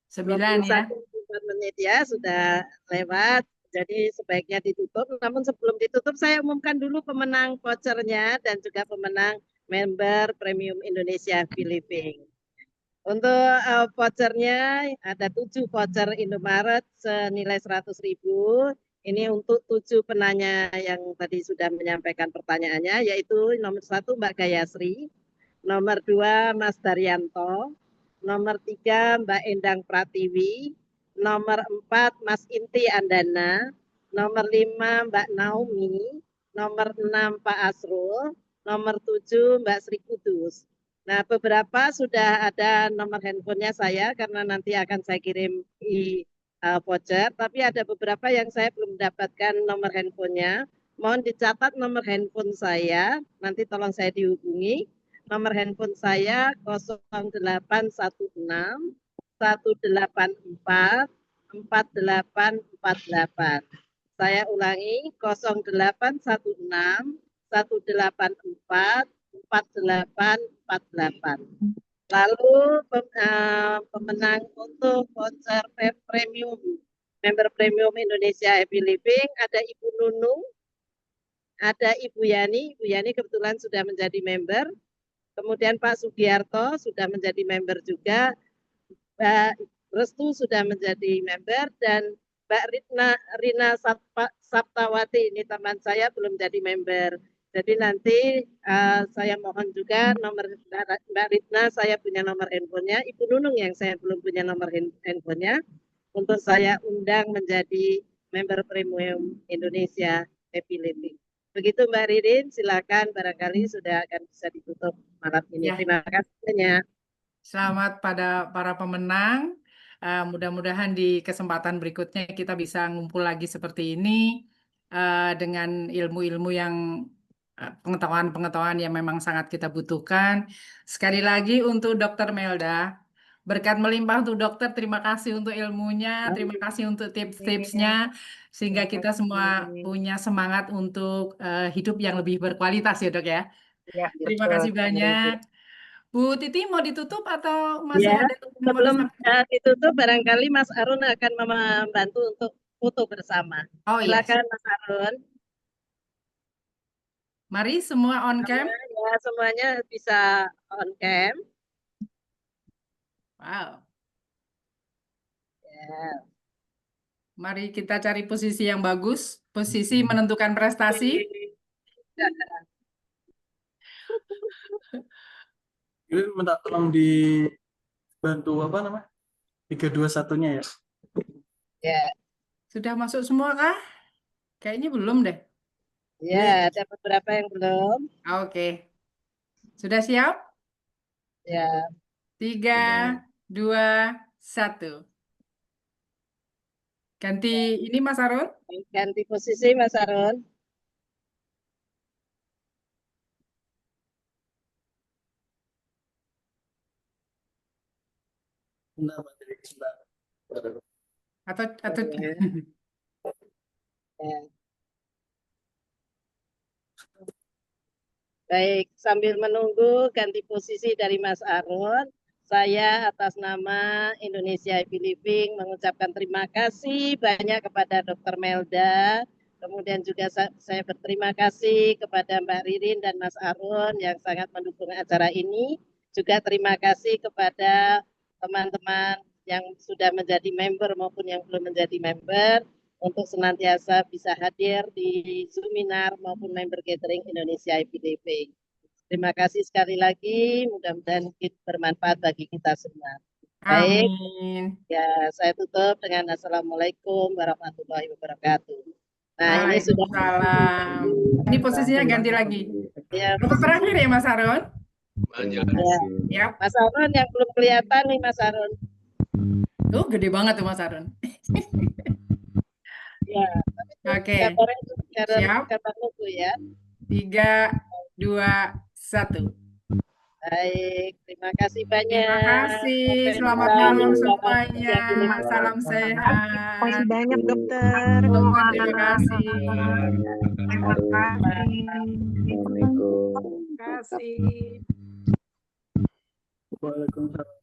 9 ya. 21 menit ya, sudah lewat. Jadi sebaiknya ditutup. Namun sebelum ditutup, saya umumkan dulu pemenang vouchernya dan juga pemenang member Premium Indonesia Living. Untuk vouchernya ada 7 voucher Indomaret senilai 100.000. Ini untuk 7 penanya yang tadi sudah menyampaikan pertanyaannya, yaitu nomor 1 Mbak Gayasri, nomor 2 Mas Daryanto, nomor 3 Mbak Endang Pratiwi, nomor 4 Mas Inti Andana, nomor 5 Mbak Naomi, nomor 6 Pak Asrul, nomor 7 Mbak Sri Kudus. Nah, beberapa sudah ada nomor handphonenya saya karena nanti akan saya kirim di voucher, tapi ada beberapa yang saya belum mendapatkan nomor handphonenya. Mohon dicatat nomor handphone saya, nanti tolong saya dihubungi. Nomor handphone saya 0816 184 4848. Saya ulangi 0816 184 4848. Lalu pemenang untuk voucher premium member Premium Indonesia Happy Living ada Ibu Nunung, ada Ibu Yani. Ibu Yani kebetulan sudah menjadi member. Kemudian Pak Sugiarto sudah menjadi member juga. Mbak Restu sudah menjadi member dan Mbak Rina Saptawati, ini teman saya belum jadi member. Jadi nanti saya mohon juga nomor Mbak Rina, saya punya nomor handphonenya. Ibu Nunung yang saya belum punya nomor handphonenya, untuk saya undang menjadi member Premium Indonesia Happy Living. Begitu Mbak Ririn, silakan barangkali sudah akan bisa ditutup malam ini. Ya. Terima kasih banyak. Selamat pada para pemenang. Mudah-mudahan di kesempatan berikutnya kita bisa ngumpul lagi seperti ini dengan ilmu-ilmu yang pengetahuan-pengetahuan yang memang sangat kita butuhkan. Sekali lagi untuk Dr. Melda, berkat melimpah untuk dokter, terima kasih untuk ilmunya, terima kasih untuk tips-tipsnya, sehingga kita semua punya semangat untuk hidup yang lebih berkualitas ya dok ya. Ya, Terima betul. kasih banyak. Bu Titi mau ditutup atau masih Ya, ada yang mau sebelum disampaikan? ditutup barangkali Mas Arun akan membantu untuk foto bersama. Oh iya. Silakan Mas Arun. Mari semua on cam. Ya, semuanya bisa on cam. Wow. Ya. Mari kita cari posisi yang bagus, posisi menentukan prestasi. Ini minta tolong dibantu apa namanya? 321-nya ya. Ya, Sudah masuk semua kah? Kayaknya belum deh. ya, ada beberapa yang belum. Oke. Sudah siap? Ya, 3, 2, 1. Ganti ini Mas Arun. ganti posisi Mas Arun. Bentar, Pak. Jadi sebentar. Atau Ya. Baik, sambil menunggu ganti posisi dari Mas Arun, saya atas nama Indonesia Happy Living mengucapkan terima kasih banyak kepada Dr. Melda. Kemudian juga saya berterima kasih kepada Mbak Ririn dan Mas Arun yang sangat mendukung acara ini. Juga terima kasih kepada teman-teman yang sudah menjadi member maupun yang belum menjadi member untuk senantiasa bisa hadir di seminar maupun member gathering Indonesia IPDP. Terima kasih sekali lagi, mudah-mudahan bermanfaat bagi kita semua. Baik, Amin. ya saya tutup dengan Assalamualaikum warahmatullahi wabarakatuh. Nah, ini sudah. Waalaikumsalam. Ini posisinya ganti lagi. Ya, Untuk terakhir ya Mas Arun. ya. Ya. Mas Arun yang belum kelihatan nih Mas Arun. Tuh gede banget tuh Mas Arun. Ya, Oke. Siap. Siap. Logo ya. 3, 2, 1. Baik, terima kasih banyak. Terima kasih. Selamat malam semuanya. Salam sehat. Makasih banyak dokter. Dokter, terima kasih. Assalamualaikum. Terima kasih. Waalaikumsalam.